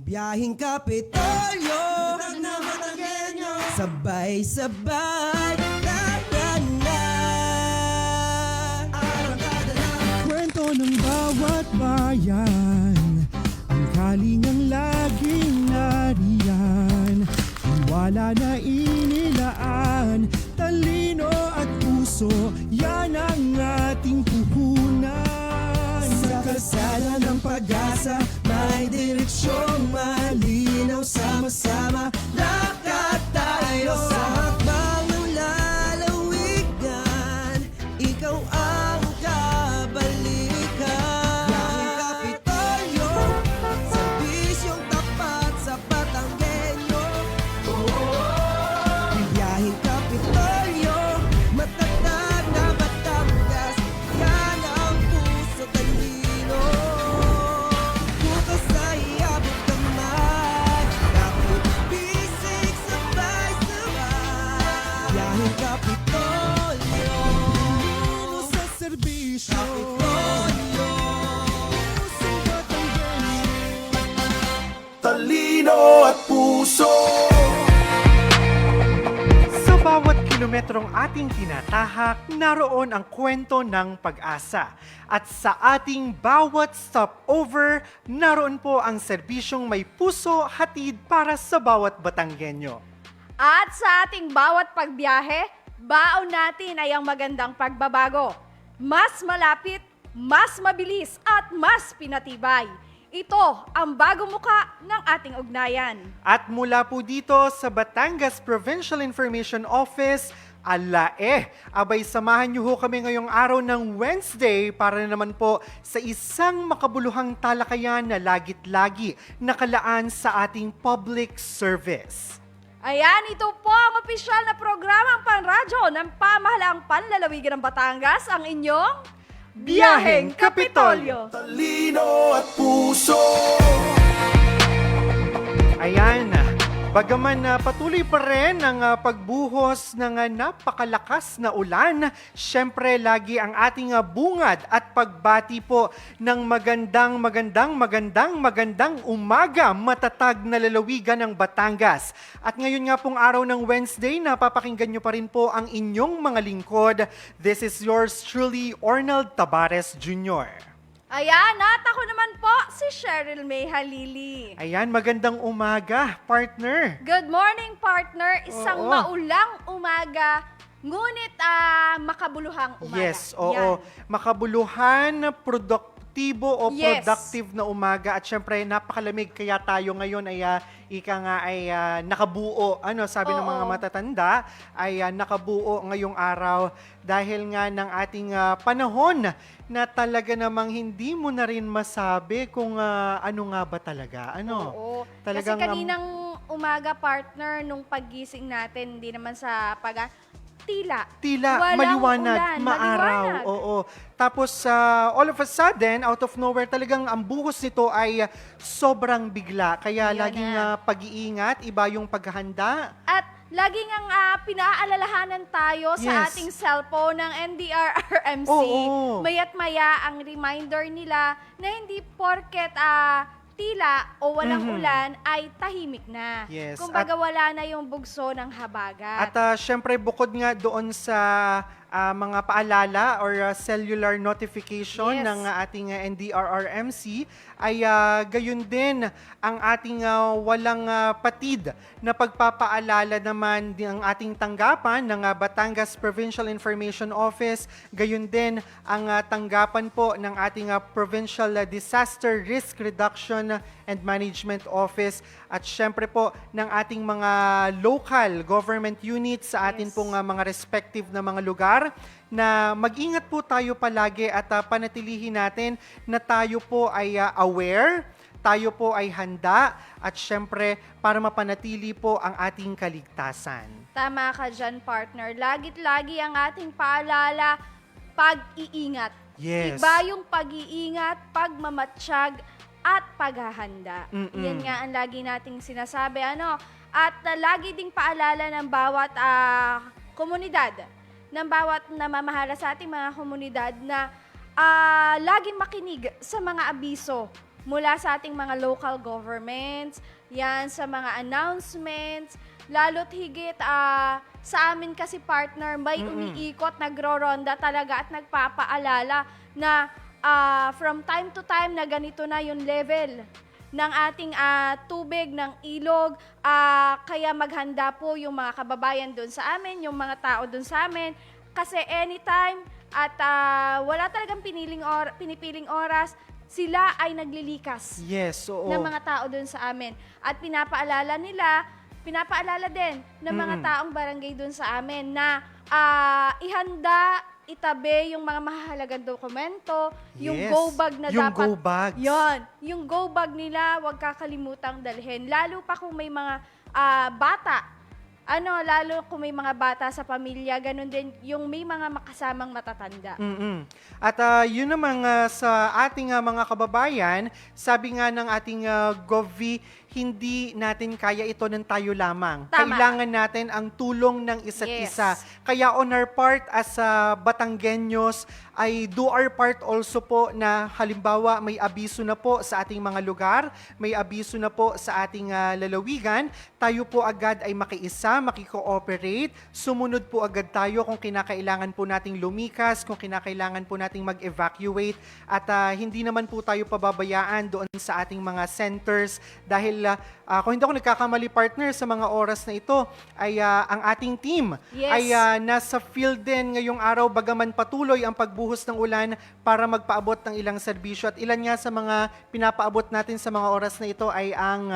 Biyahing Kapitolyo, sabay-sabay, tara na. Kwento ng bawat bayan, ang kalingang laging nariyan. Wala na inilaan, talino at puso, yan ang ating puhunan. Sa kalsada ng pag-asa, may direksyong malinaw. Sama-sama, lakad tayo. Sa hakbang ng lalawigan, ikaw ang kabalikan. Biyaheng Kapitolyo, serbisyong tapat sa Batanggenyo. Biyaheng Kapitolyo, matatag na Batangas, yan ang puso talino. Bukas ay abot kamay, kapit bisig sabay-sabay. Biyaheng Kapitolyo, Talino sa serbisyo, Kapitolyo. pusong Batanggenyo. Talino at puso. Sa bawat kilometrong ating tinatahak, naroon ang kwento ng pag-asa. At sa ating bawat stopover, naroon po ang serbisyong may puso hatid para sa bawat Batanggenyo. At sa ating bawat pagbiyahe, baon natin ay ang magandang pagbabago. Mas malapit, mas mabilis at mas pinatibay. Ito ang bagong muka ng ating ugnayan. At mula po dito sa Batangas Provincial Information Office, abay samahan niyo ho kami ngayong araw ng Wednesday para naman po sa isang makabuluhang talakayan na lagit-lagi nakalaan sa ating public service. Ayan, ito po ang opisyal na programang panradyo ng Pamahalaang Panlalawigan ng Batangas, ang inyong Biyaheng Kapitolyo. Talino at puso. Ayan, bagaman patuloy pa rin ang pagbuhos ng napakalakas na ulan, syempre lagi ang ating bungad at pagbati po ng magandang umaga, matatag na lalawigan ng Batangas. At ngayon nga pong araw ng Wednesday, napapakinggan nyo pa rin po ang inyong mga lingkod. This is yours truly, Ornald Tabares Jr. Ayan, at ako naman po, si Cheryl May Halili. Ayan, magandang umaga, partner. Good morning, partner. Isang Oo. maulang umaga, ngunit makabuluhang umaga. Yes, oo. Yan. Makabuluhan, produktibo o Yes. productive na umaga. At syempre, napakalamig. Kaya tayo ngayon ay nakabuo. Sabi ng mga Oo. matatanda, ay nakabuo ngayong araw dahil nga ng ating panahon na talaga namang hindi mo na rin masabi kung ano nga ba talaga. Oo. Talagang, Kasi kaninang umaga, partner, nung paggising natin, hindi naman sa tila walang maliwanag, ulan, maaraw. maliwanag. Oo. Tapos, all of a sudden, out of nowhere, talagang ang buhos nito ay sobrang bigla. Kaya Yun laging na. pag-iingat, iba yung paghahanda. At laging ang pinaalalahanan tayo sa Yes. ating cellphone ng NDRRMC. Oo. Maya't maya ang reminder nila na hindi porket tila o walang ulan ay tahimik na. Yes. Kumbaga wala na yung bugso ng habagat. At syempre, bukod nga doon sa mga paalala or cellular notification Yes. ng ating NDRRMC, ay gayon din ang ating walang patid na pagpapaalala naman ng ating tanggapan ng Batangas Provincial Information Office, gayon din ang tanggapan po ng ating Provincial Disaster Risk Reduction and Management Office, at syempre po ng ating mga local government units sa atin Yes. pong mga respective na mga lugar, na mag-ingat po tayo palagi at panatilihin natin na tayo po ay aware, tayo po ay handa, at syempre para mapanatili po ang ating kaligtasan. Tama ka dyan, partner. Lagit-lagi ang ating paalala, pag-iingat. Yes. Iba yung pag-iingat, pagmamatsyag, at paghahanda. Mm-mm. Yan nga ang lagi nating sinasabi. At lagi ding paalala ng bawat komunidad, ng bawat namamahala sa ating mga komunidad na laging makinig sa mga abiso mula sa ating mga local governments, yan sa mga announcements, lalo't higit sa amin kasi partner, may umiikot, nagro-ronda talaga at nagpapaalala na from time to time na ganito na yung level ng ating tubig, ng ilog. Kaya maghanda po yung mga kababayan doon sa amin, yung mga tao doon sa amin. Kasi anytime at wala talagang pinipiling oras, sila ay naglilikas Yes, oo. ng mga tao doon sa amin. At pinapaalala din ng mga taong barangay doon sa amin na ihanda, itabi yung mga mahalagang dokumento, yung Yes, go bag na yung dapat. go bags. Yon, yung go bag nila, huwag kakalimutang dalhin. Lalo pa kung may mga bata. Lalo kung may mga bata sa pamilya, ganun din yung may mga makasamang matatanda. At yun naman sa ating mga kababayan, sabi nga ng ating Govi, hindi natin kaya ito ng tayo lamang. Tama. Kailangan natin ang tulong ng isa't Yes. isa. Kaya on our part as Batanggenyos, ay do our part also po na halimbawa may abiso na po sa ating mga lugar, may abiso na po sa ating lalawigan, tayo po agad ay makiisa, makikooperate, sumunod po agad tayo kung kinakailangan po nating lumikas, kung kinakailangan po nating mag-evacuate, at hindi naman po tayo pababayaan doon sa ating mga centers dahil kung hindi ako nagkakamali partner sa mga oras na ito ay ang ating team Yes. ay nasa field din ngayong araw bagaman patuloy ang pagbuhos ng ulan para magpaabot ng ilang serbisyo, at ilan nga sa mga pinapaabot natin sa mga oras na ito ay ang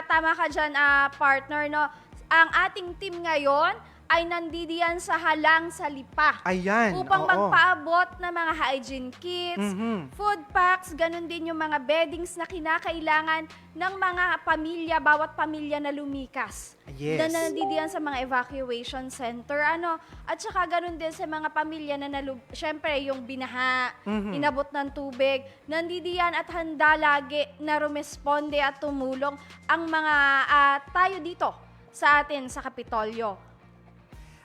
Tama ka dyan, partner, no? Ang ating team ngayon ay nandidiyan sa Halang sa Lipa. ayan, Upang oo. magpaabot ng mga hygiene kits, Mhm. food packs, ganun din yung mga beddings na kinakailangan ng mga pamilya, bawat pamilya na lumikas. Yes. Na nandidiyan sa mga evacuation center, At saka ganun din sa mga pamilya na syempre yung binaha, inabot ng tubig, nandidiyan at handa lagi na rumesponde at tumulong ang mga tayo dito sa atin sa Kapitolyo.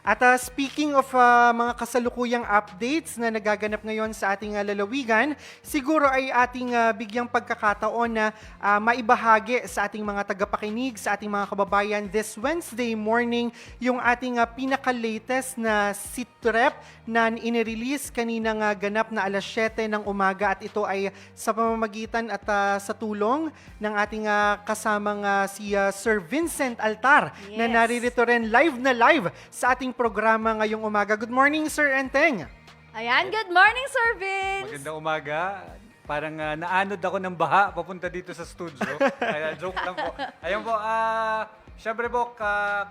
At speaking of mga kasalukuyang updates na nagaganap ngayon sa ating lalawigan, siguro ay ating bigyang pagkakataon na maibahagi sa ating mga tagapakinig, sa ating mga kababayan this Wednesday morning yung ating pinaka-latest na SITREP na inirelease kaninang ganap na alas 7 ng umaga, at ito ay sa pamamagitan at sa tulong ng ating kasamang si Sir Vincent Altar na Yes. naririto rin live sa ating programa ngayong umaga. Good morning, Sir Enteng. Ayan, good morning, Sir Vince! Magandang umaga. Parang naanod ako ng baha papunta dito sa studio. Kaya joke lang po. Ayun po, syempre po,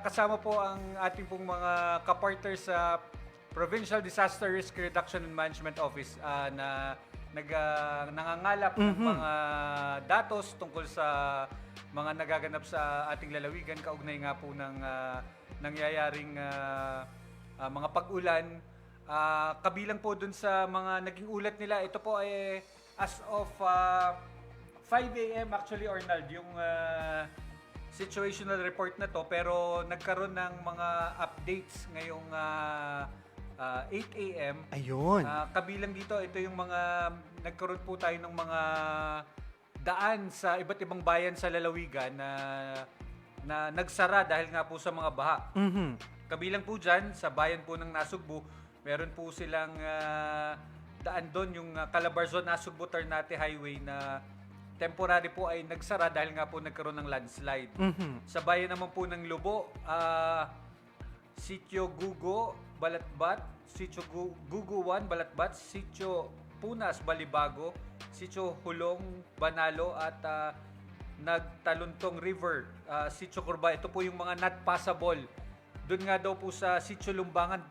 kasama po ang ating pong mga kapartners sa Provincial Disaster Risk Reduction and Management Office na nangangalap ng mga datos tungkol sa mga nagaganap sa ating lalawigan, kaugnay nga po ng nangyayaring mga pag-ulan. Kabilang po dun sa mga naging ulat nila, ito po ay as of 5 a.m. actually, Arnold, yung situational report na to, pero nagkaroon ng mga updates ngayong 8 a.m. Ayun. Kabilang dito, ito yung mga nagkaroon po tayo ng mga daan sa iba't ibang bayan sa lalawigan na nagsara dahil nga po sa mga baha. Kabilang po dyan, sa bayan po ng Nasugbu, meron po silang daan doon, yung Calabarzon-Nasugbu Ternate Highway na temporary po ay nagsara dahil nga po nagkaroon ng landslide. Sa bayan naman po ng Lubo, Sitio Gugo, Balatbat, Sitio Gugo 1, Balatbat, Sitio Punas, Balibago, Sitio Hulong, Banalo, at Nagtaluntong River, Sitio Curba. Ito po yung mga not passable. Doon nga daw po sa Sitio Lumbangan,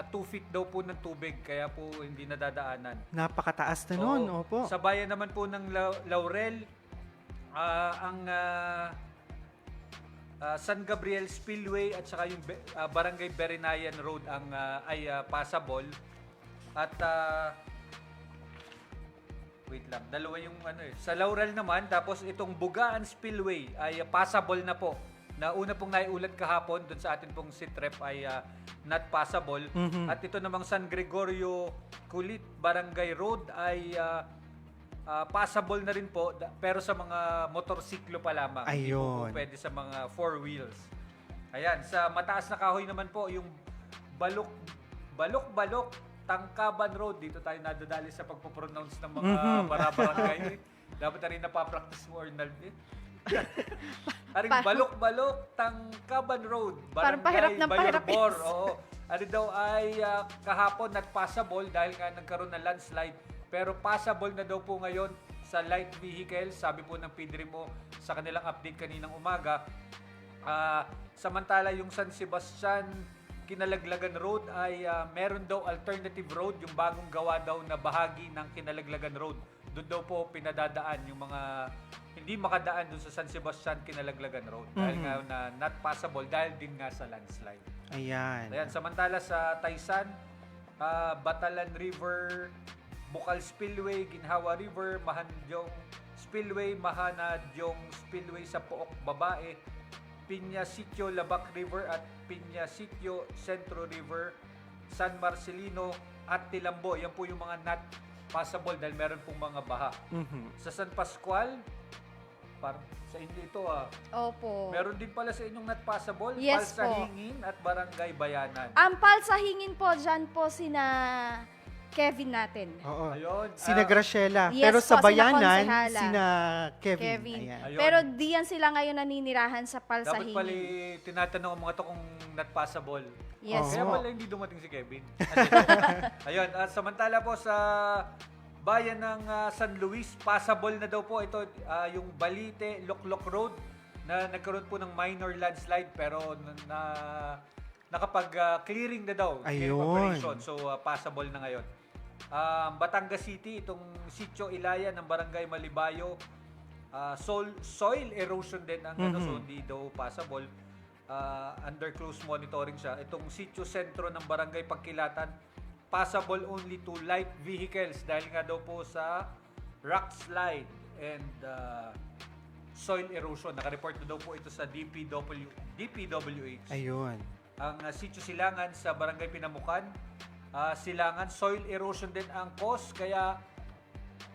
2 feet daw po ng tubig, kaya po hindi nadadaanan. Napakataas na nun, Oo. opo. Sa bayan naman po ng Laurel, ang San Gabriel Spillway at saka yung Barangay Berinayan Road ay passable. At wait lang, dalawa yung Sa Laurel naman, tapos itong Bugaan Spillway ay passable na po. Na una pong naiulat kahapon doon sa atin pong SITREP ay not passable. At ito namang San Gregorio Kulit Barangay Road ay passable na rin po, pero sa mga motorsiklo pa lamang. Hindi po Ayun. pwede sa mga four wheels. Ayan, sa mataas na kahoy naman po, yung Balok Tangkaban Road. Dito tayo nadadali sa pagpo-pronounce ng mga barabarangay. Dapat na rin napapractice mo, Arnaldo. Aring Balok Tangkaban Road, Parang pahirap ng pahirap. Bayorbor. Oo. Ano daw ay kahapon not passable dahil nga nagkaroon ng landslide. Pero passable na daw po ngayon sa light vehicles. Sabi po ng PDRMO sa kanilang update kaninang umaga. Samantala yung San Sebastian Kinalaglagan Road ay meron daw alternative road, yung bagong gawa daw na bahagi ng Kinalaglagan Road. Doon daw po pinadadaan yung mga hindi makadaan doon sa San Sebastian Kinalaglagan Road dahil nga na not passable dahil din nga sa landslide. Ayan. Ayan, samantala sa Taysan, Batalan River, Bukal Spillway, Ginhawa River, Mahandyong Spillway, Mahanadyong Spillway sa Pook Babae, Piña Sitio Labac River at Piña Sitio Centro River, San Marcelino at Tilambo. Yan po yung mga not passable dahil meron pong mga baha. Sa San Pascual, parang sa inyo ito Opo. meron din pala sa inyong not passable, Yes Palsahingin at Barangay Bayanan. Ang palsahingin po, dyan po sina Kevin natin. Oo. Ayun. Sina Graciela. Yes Pero sa po, sina bayanan, Konsehala. sina Kevin. Kevin. Ayan. Ayun. Pero diyan sila ngayon naninirahan sa Dapat pala palsahingin. tinatanong ang mga to kung not passable. Yes Kaya po. pala hindi dumating si Kevin. Ayun, at samantala po sa bayan ng San Luis, passable na daw po ito yung Balite, Loklok Road na nagkaroon po ng minor landslide pero nakapag-clearing na daw. Clearing Ayun. operation. So passable na ngayon. Batangas City, itong Sitio Ilaya ng Barangay Malibayo, soil erosion din ang so hindi daw passable. Under close monitoring siya. Itong Sitio Sentro ng Barangay Pagkilatan, passable only to light vehicles dahil nga daw po sa rock slide and soil erosion. Naka-report na daw po ito sa DPWH. Ayun. Ang Sitio Silangan sa Barangay Pinamukan, Silangan, soil erosion din ang cause, kaya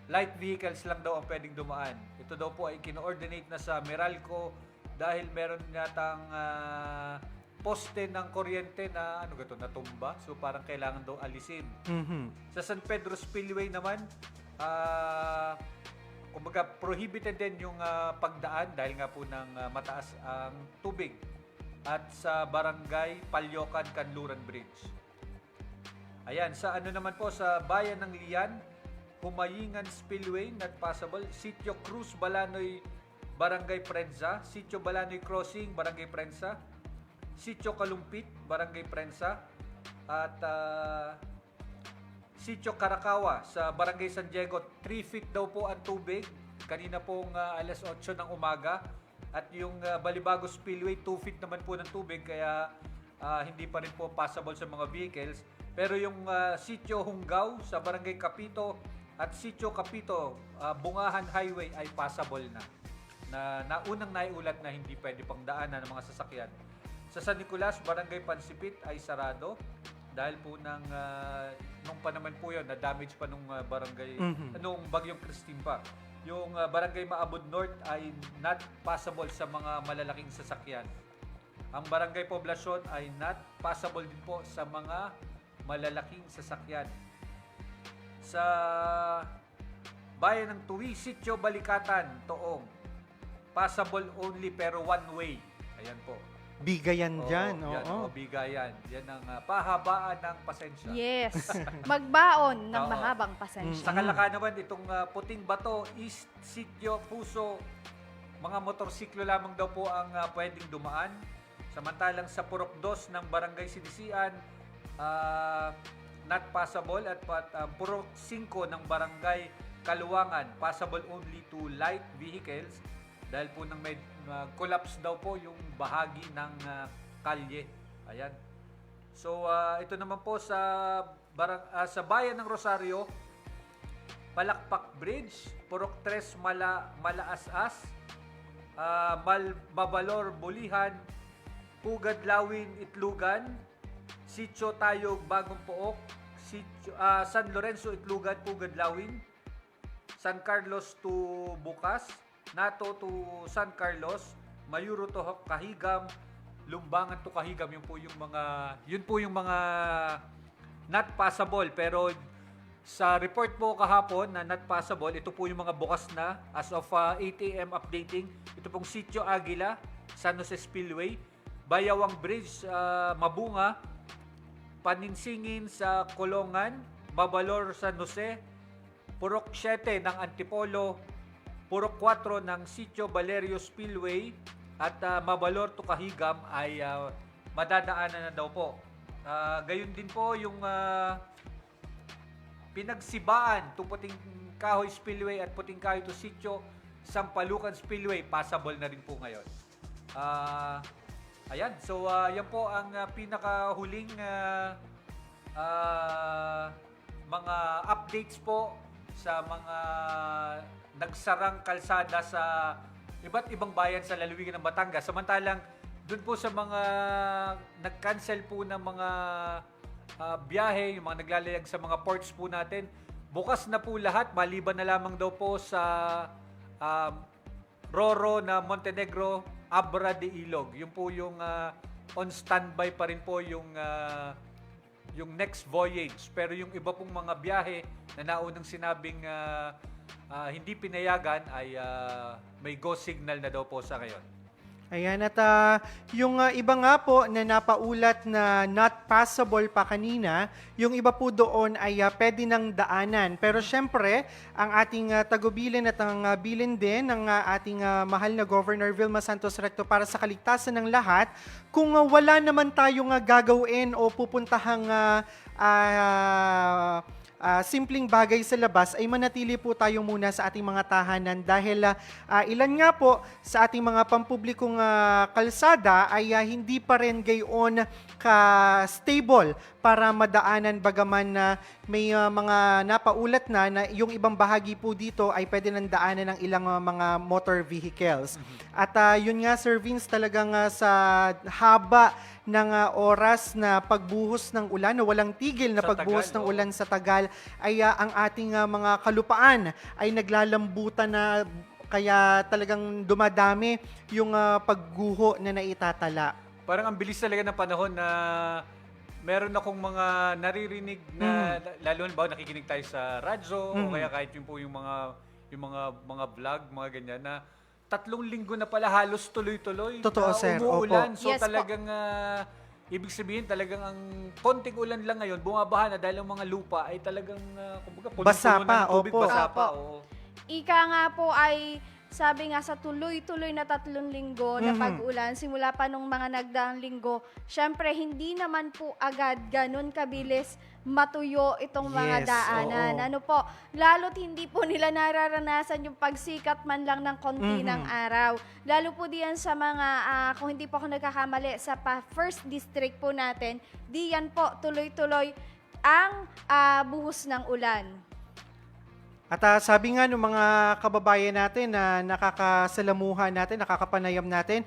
light vehicles lang daw ang pwedeng dumaan. Ito daw po ay kino-ordinate na sa Meralco dahil meron yatang poste ng kuryente na natumba. So parang kailangan daw alisin. Sa San Pedro Spillway naman, kumbaga prohibited din yung pagdaan dahil nga po ng mataas ang tubig. At sa Barangay Palyokan, Kanluran Bridge. Ayan, sa naman po sa bayan ng Lian, Humayingan Spillway, not passable. Sitio Cruz, Balanoy, Barangay Prensa. Sitio Balanoy Crossing, Barangay Prensa. Sitio Kalumpit, Barangay Prensa. At Sitio Caracao sa Barangay San Diego, 3 feet daw po ang tubig. Kanina pong alas 8 ng umaga. At yung Balibago Spillway, 2 feet naman po ng tubig, kaya hindi pa rin po passable sa mga vehicles. Pero yung Sitio Hungaw sa Barangay Capito at Sitio Capito, Bungahan Highway ay passable na unang naiulat na hindi pwede pang daanan ng mga sasakyan. Sa San Nicolas, Barangay Pansipit ay sarado dahil po nung pa naman po yun, na-damage pa nung barangay, nung Bagyong Christine pa. Yung Barangay Maabud North ay not passable sa mga malalaking sasakyan. Ang Barangay Poblacion ay not passable din po sa mga malalaking sasakyan. Sa bayan ng Tuwi, Sitio Balikatan, Toong, passable only pero one way. Ayan po. Bigayan dyan. Yan, Oo. bigayan. Yan ang pahabaan ng pasensya. Yes. Magbaon ng Oo. mahabang pasensya. Sa Kalaka naman, itong Puting Bato, East Sitio, Puso, mga motorsiklo lamang daw po ang pwedeng dumaan. Samantalang sa Purok 2 ng Barangay Sinisian, not passable. At Purok 5 ng Barangay Kaluwangan, passable only to light vehicles dahil po nang may collapse daw po yung bahagi ng kalye. Ayan. So ito naman po sa bayan ng Rosario, Palakpak Bridge, Purok 3 Malaasas, Mabalor Bulihan, Pugad Lawin Itlugan, Sitio Tayog Bagong Pook, San Lorenzo Itlugan Pugad Lawin, San Carlos to Bukas, Nato to San Carlos, Mayuro to Kahigam, Lumbangan to Kahigam. Yun po yung mga not passable, pero sa report po kahapon na not passable, ito po yung mga bukas na as of 8 a.m. updating. Ito pong Sitio Aguila, San Jose Spillway, Bayawang Bridge, Mabunga, Paninsingin sa Colongan, Babalor San Jose, Purok 7 ng Antipolo, Purok 4 ng Sitio Valerio Spillway, at Mabalor to Kahigam ay madadaanan na daw po. Gayon din po yung Pinagsibaan to Puting Kahoy Spillway at Puting Kahoy to Sitio Sampalucan Spillway, passable na rin po ngayon. Ayan, so yan po ang pinakahuling mga updates po sa mga nagsarang kalsada sa iba't ibang bayan sa lalawigan ng Batangas. Samantalang doon po sa mga nag-cancel po ng mga biyahe, yung mga naglalayag sa mga ports po natin, bukas na po lahat, maliban na lamang daw po sa Roro na Montenegro, Abra de Ilog. Yun po yung on standby pa rin po yung next voyage. Pero yung iba pong mga biyahe na naunang sinabing hindi pinayagan ay may go signal na daw po sa ngayon. Ayan, at yung iba nga po na napaulat na not passable pa kanina, yung iba po doon ay pwede ng daanan. Pero syempre, ang ating tagubilin at ang bilin din ng ating mahal na Governor Vilma Santos Recto para sa kaligtasan ng lahat, kung wala naman tayong gagawin o pupuntahang simpleng bagay sa labas, ay manatili po tayo muna sa ating mga tahanan dahil ilan nga po sa ating mga pampublikong kalsada ay hindi pa rin gayon ka-stable para madaanan, bagaman na may mga napaulat na yung ibang bahagi po dito ay pwede nang daanan ng ilang mga motor vehicles. At yun nga, Sir Vince, talagang sa haba ng oras na pagbuhos ng ulan, na walang tigil na Sa pagbuhos Tagal, ng ulan sa Tagal, ay ang ating mga kalupaan ay naglalambutan na, kaya talagang dumadami yung pagguho na naitatala. Parang ang bilis talaga ng panahon na meron akong mga naririnig na lalo na ba nakikinig tayo sa radyo o kaya kahit yun po yung mga vlog, mga ganyan na 3 linggo na pala halos tuloy-tuloy Totoo, na sir. umuulan. Opo. So Yes po. talagang ibig sabihin talagang ang konting ulan lang ngayon bumabaha na dahil ang mga lupa ay talagang kumbaga Basa punong-puno pa, na ng tubig, opo. basa pa. Opo. Oo. Ika nga po ay sabi nga sa tuloy-tuloy na 3 linggo na pag-ulan, simula pa nung mga nagdaang linggo, syempre hindi naman po agad ganun kabilis matuyo itong mga Yes, daanan. oo. Ano po, lalo't hindi po nila nararanasan yung pagsikat man lang ng konti ng araw. Lalo po diyan sa mga, kung hindi po ako nagkakamali, sa first district po natin, diyan po tuloy-tuloy ang buhos ng ulan. At sabi nga ng mga kababayan natin na nakakasalamuhan natin, nakakapanayam natin,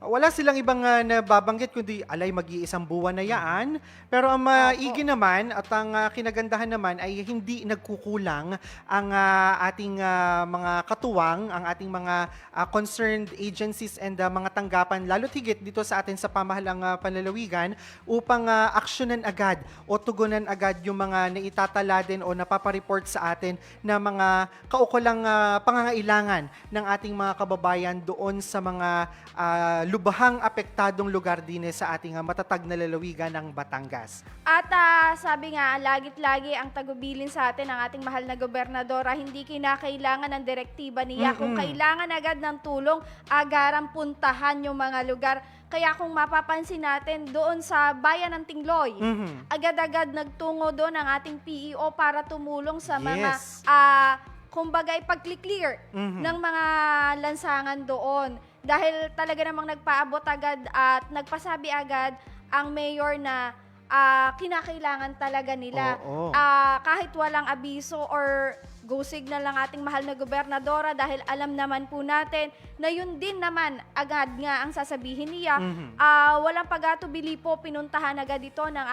wala silang ibang nababanggit kundi alay mag-iisang buwan na yaan. Pero ang maigi naman at ang kinagandahan naman ay hindi nagkukulang ang ating mga katuwang, ang ating mga concerned agencies and mga tanggapan, lalo't higit dito sa atin sa pamahalang panlalawigan upang aksyonan agad o tugunan agad yung mga naitatala din o napapareport sa atin na mga kaukulang pangangailangan ng ating mga kababayan doon sa mga lubhang apektadong lugar din sa ating matatag na lalawigan ng Batangas. At sabi nga, lagit-lagi ang tagubilin sa atin ng ating mahal na gobernadora, hindi kinakailangan ng direktiba niya. Kung kailangan agad ng tulong, agarang puntahan yung mga lugar. Kaya kung mapapansin natin doon sa bayan ng Tingloy, agad-agad nagtungo doon ang ating PEO para tumulong sa mga Yes. kumbaga ipag-clear ng mga lansangan doon. Dahil talaga namang nagpaabot agad at nagpasabi agad ang mayor na kinakailangan talaga nila. Oo. Kahit walang abiso or go signal ng ating mahal na gobernadora, dahil alam naman po natin na yun din naman agad nga ang sasabihin niya. Walang pag-atubili po, pinuntahan agad ito ng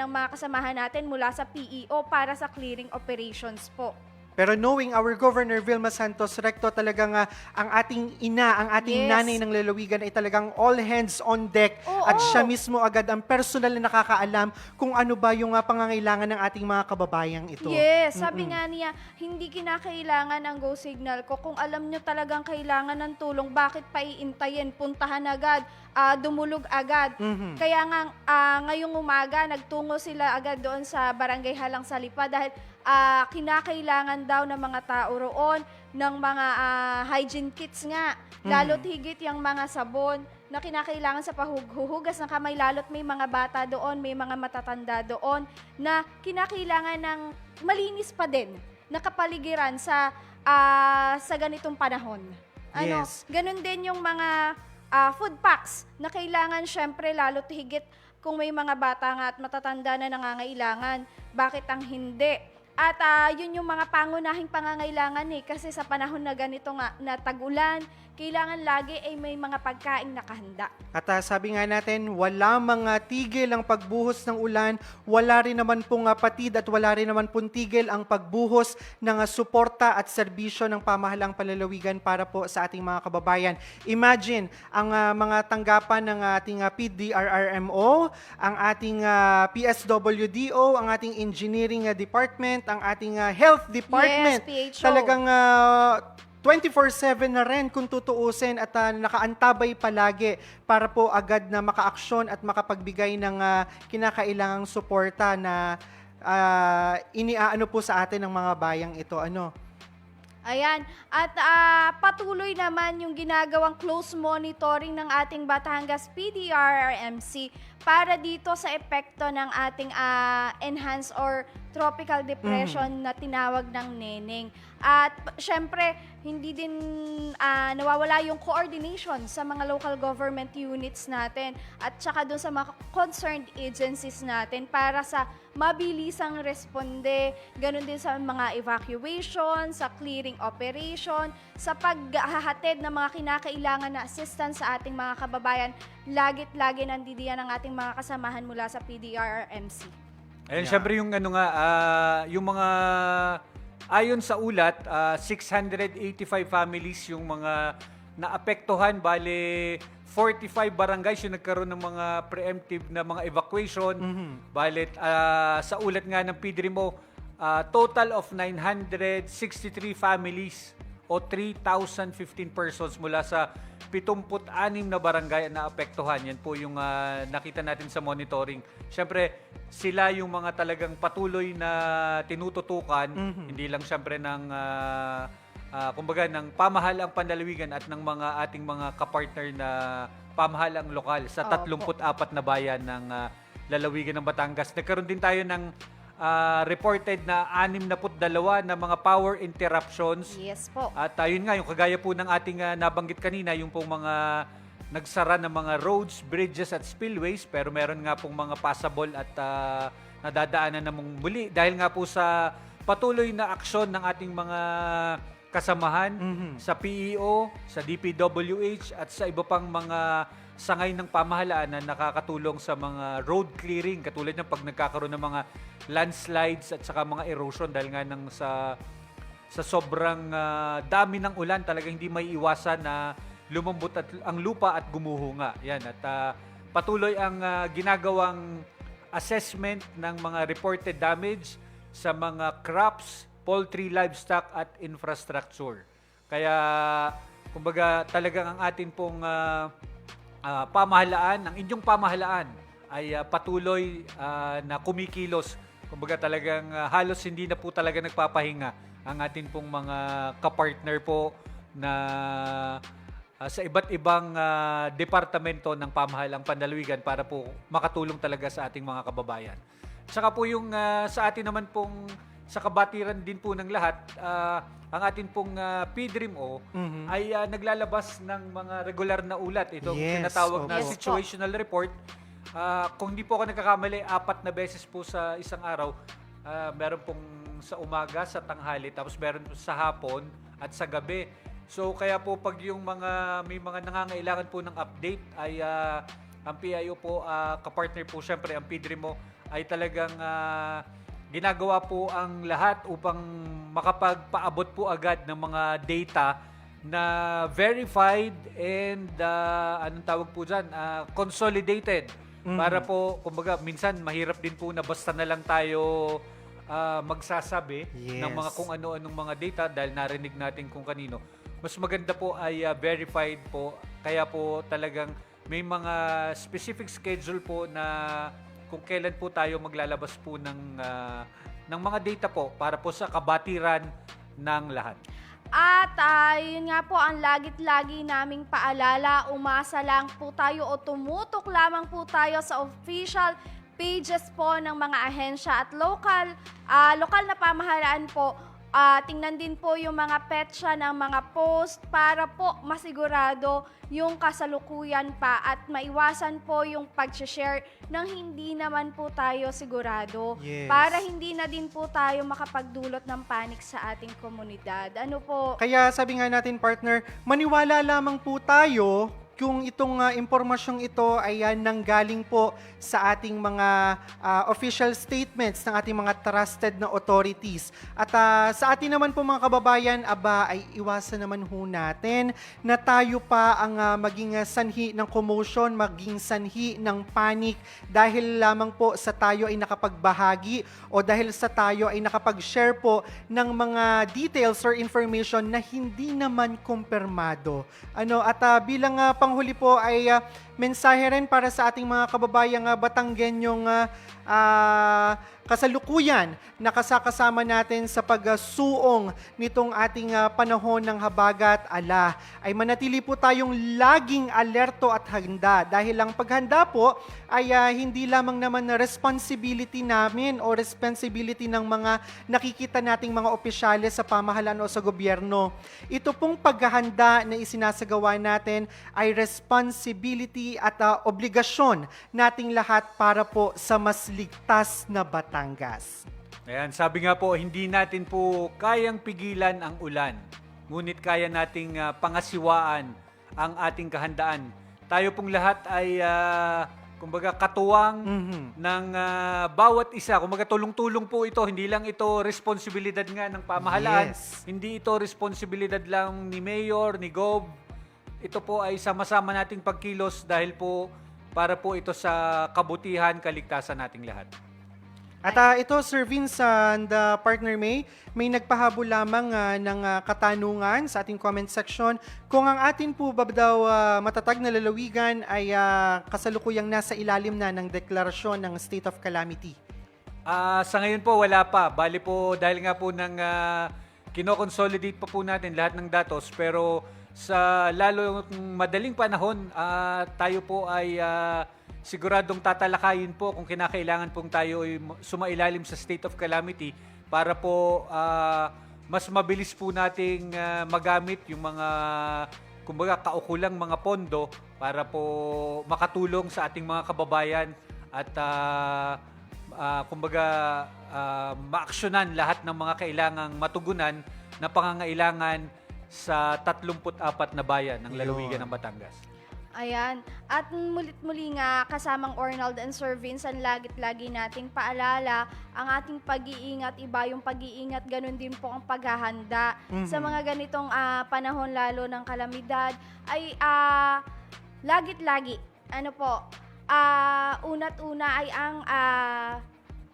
mga kasamahan natin mula sa PEO para sa clearing operations po. Pero knowing our Governor Vilma Santos Recto, talagang ang ating ina, ang ating Yes. nanay ng lalawigan ay talagang all hands on deck. Oo. At siya mismo agad ang personal na nakakaalam kung ano ba yung pangangailangan ng ating mga kababayang ito. Yes, sabi nga niya, hindi kinakailangan ang go signal ko. Kung alam nyo talagang kailangan ng tulong, bakit pa iintayin? Puntahan agad, dumulog agad. Kaya nga, ngayong umaga, nagtungo sila agad doon sa Barangay Halang Salipa dahil kinakailangan daw ng mga tao roon ng mga hygiene kits nga. Lalo't higit yung mga sabon na kinakailangan sa paghuhugas ng kamay, lalo't may mga bata doon, may mga matatanda doon na kinakailangan ng malinis pa din na kapaligiran sa ganitong panahon. Yes. Ganun din yung mga food packs na kailangan syempre lalo't higit kung may mga bata nga at matatanda na nangangailangan. Bakit ang hindi? At yun yung mga pangunahing pangangailangan kasi sa panahon na ganito nga na tag-ulan, kailangan lagi ay may mga pagkain nakahanda. At sabi nga natin, wala mga tigil ang pagbuhos ng ulan, wala rin naman pong patid at wala rin naman pong tigil ang pagbuhos ng suporta at serbisyo ng pamahalang panlalawigan para po sa ating mga kababayan. Imagine, ang mga tanggapan ng ating PDRRMO, ang ating PSWDO, ang ating Engineering Department, ang ating Health Department. Yes, PHO. Talagang 24/7 na rin kung tutuusin at nakaantabay palagi para po agad na makaaksyon at makapagbigay ng kinakailangang suporta na iniaano po sa atin ng mga bayang ito. Ayan. At patuloy naman yung ginagawang close monitoring ng ating Batangas PDRRMC para dito sa epekto ng ating enhanced or tropical depression na tinawag ng Neneng. At syempre, hindi din nawawala yung coordination sa mga local government units natin at saka dun sa mga concerned agencies natin para sa mabilisang responde, ganun din sa mga evacuation, sa clearing operation, sa paghahatid ng mga kinakailangan na assistance sa ating mga kababayan. Lagit-lagi nandidiyan ang ating mga kasamahan mula sa PDRRMC. Ayun, syempre yung yung mga ayon sa ulat, 685 families yung mga naapektuhan, bale 45 barangays yung nagkaroon ng mga preemptive na mga evacuation. Bale sa ulat nga ng PDRMO, total of 963 families o 3,015 persons mula sa 76 na barangay na apektuhan. Yan po yung nakita natin sa monitoring. Siyempre, sila yung mga talagang patuloy na tinututukan, hindi lang siyempre ng kumbaga ng pamahalang panlalawigan at ng mga ating mga kapartner na pamahalang lokal sa 34 na bayan ng lalawigan ng Batangas. Nagkaroon din tayo ng reported na 62 na mga power interruptions. Yes po. At yun nga, yung kagaya po ng ating nabanggit kanina, yung pong mga nagsara ng mga roads, bridges at spillways, pero meron nga pong mga passable at nadadaanan namang muli dahil nga po sa patuloy na aksyon ng ating mga kasamahan sa PEO, sa DPWH at sa iba pang mga sangay ng pamahalaan na nakakatulong sa mga road clearing, katulad ng pag nagkakaroon ng mga landslides at saka mga erosion dahil nga sa sobrang dami ng ulan, talagang hindi may iwasan na lumambot at ang lupa at gumuho nga. Yan, at patuloy ang ginagawang assessment ng mga reported damage sa mga crops, poultry, livestock at infrastructure. Kaya kumbaga talagang ang atin pong pamahalaan, ang inyong pamahalaan ay patuloy na kumikilos. Kumbaga talagang halos hindi na po talaga nagpapahinga ang atin pong mga kapartner po na sa iba't ibang departamento ng pamahalang panlalawigan para po makatulong talaga sa ating mga kababayan. Saka po yung sa atin naman pong sa kabatiran din po ng lahat, ang atin pong PDRMO ay naglalabas ng mga regular na ulat. Ito Yes, tinatawag na opo. situational report. Kung hindi po ako nagkakamali, 4 na beses po sa isang araw. Meron pong sa umaga, sa tanghali, tapos meron po sa hapon at sa gabi. So kaya po pag yung may mga nangangailangan po ng update ay ang PIO po, kapartner po syempre ang PDRMO ay talagang ginagawa po ang lahat upang makapagpaabot po agad ng mga data na verified and anong tawag po dyan, consolidated. Para po, kumbaga, minsan mahirap din po na basta na lang tayo magsasabi ng mga Yes. kung ano-anong mga data dahil narinig natin kung kanino. Mas maganda po ay verified po. Kaya po talagang may mga specific schedule po na kung kailan po tayo maglalabas po ng mga data po para po sa kabatiran ng lahat. At yun nga po ang lagit-lagi naming paalala, umasa lang po tayo o tumutok lamang po tayo sa official pages po ng mga ahensya at lokal na pamahalaan po. Tingnan din po yung mga petsa ng mga post para po masigurado yung kasalukuyan pa at maiwasan po yung pag-share ng hindi naman po tayo sigurado. Yes. Para hindi na din po tayo makapagdulot ng panic sa ating komunidad. Ano po? Kaya sabi nga natin, partner, maniwala lamang po tayo kung itong impormasyong ito ay nanggaling po sa ating mga official statements ng ating mga trusted na authorities. At sa atin naman po mga kababayan, ay iwasan naman ho natin na tayo pa ang maging sanhi ng commotion, maging sanhi ng panic dahil lamang po sa tayo ay nakapagbahagi o dahil sa tayo ay nakapag-share po ng mga details or information na hindi naman kumpirmado. Bilang panghuli po ay mensahe rin para sa ating mga kababayang Batanggenyong kasalukuyan na kasakasama natin sa pagsuong nitong ating panahon ng habagat ala ay manatili po tayong laging alerto at handa dahil ang paghanda po ay hindi lamang naman na responsibility namin o responsibility ng mga nakikita nating mga opisyales sa pamahalaan o sa gobyerno. Ito pong paghahanda na isinasagawa natin ay responsibility at obligasyon nating lahat para po sa mas ligtas na Batangas. Ayan, sabi nga po, hindi natin po kayang pigilan ang ulan. Ngunit kaya nating pangasiwaan ang ating kahandaan. Tayo pong lahat ay, kumbaga, katuwang ng bawat isa. Kumbaga, tulong-tulong po ito. Hindi lang ito responsibilidad nga ng pamahalaan. Yes. Hindi ito responsibilidad lang ni Mayor, ni Gov. Ito po ay sama-sama nating pagkilos dahil po para po ito sa kabutihan, kaligtasan nating lahat. At ito, Sir Vince and Partner may nagpahabol lamang ng katanungan sa ating comment section. Kung ang atin po ba daw matatag na lalawigan ay kasalukuyang nasa ilalim na ng deklarasyon ng state of calamity? Sa ngayon po, wala pa. Bali po, dahil nga po ng kino-consolidate pa po natin lahat ng datos. Pero sa lalo madaling panahon, tayo po ay siguradong tatalakayin po kung kinakailangan pong tayo ay sumailalim sa state of calamity para po mas mabilis po nating magamit yung mga kumbaga kaukulang mga pondo para po makatulong sa ating mga kababayan at kumbaga maaksyonan lahat ng mga kailangang matugunan na pangangailangan sa 34 na bayan ng lalawigan ng Batangas. Ayan. At mulit-muli nga, kasamang Ornald and Sir Vince, ang lagit-lagi nating paalala, ang ating pag-iingat, iba yung pag-iingat, ganun din po ang paghahanda. Sa mga ganitong panahon lalo ng kalamidad, ay lagit-lagi, una't-una ay ang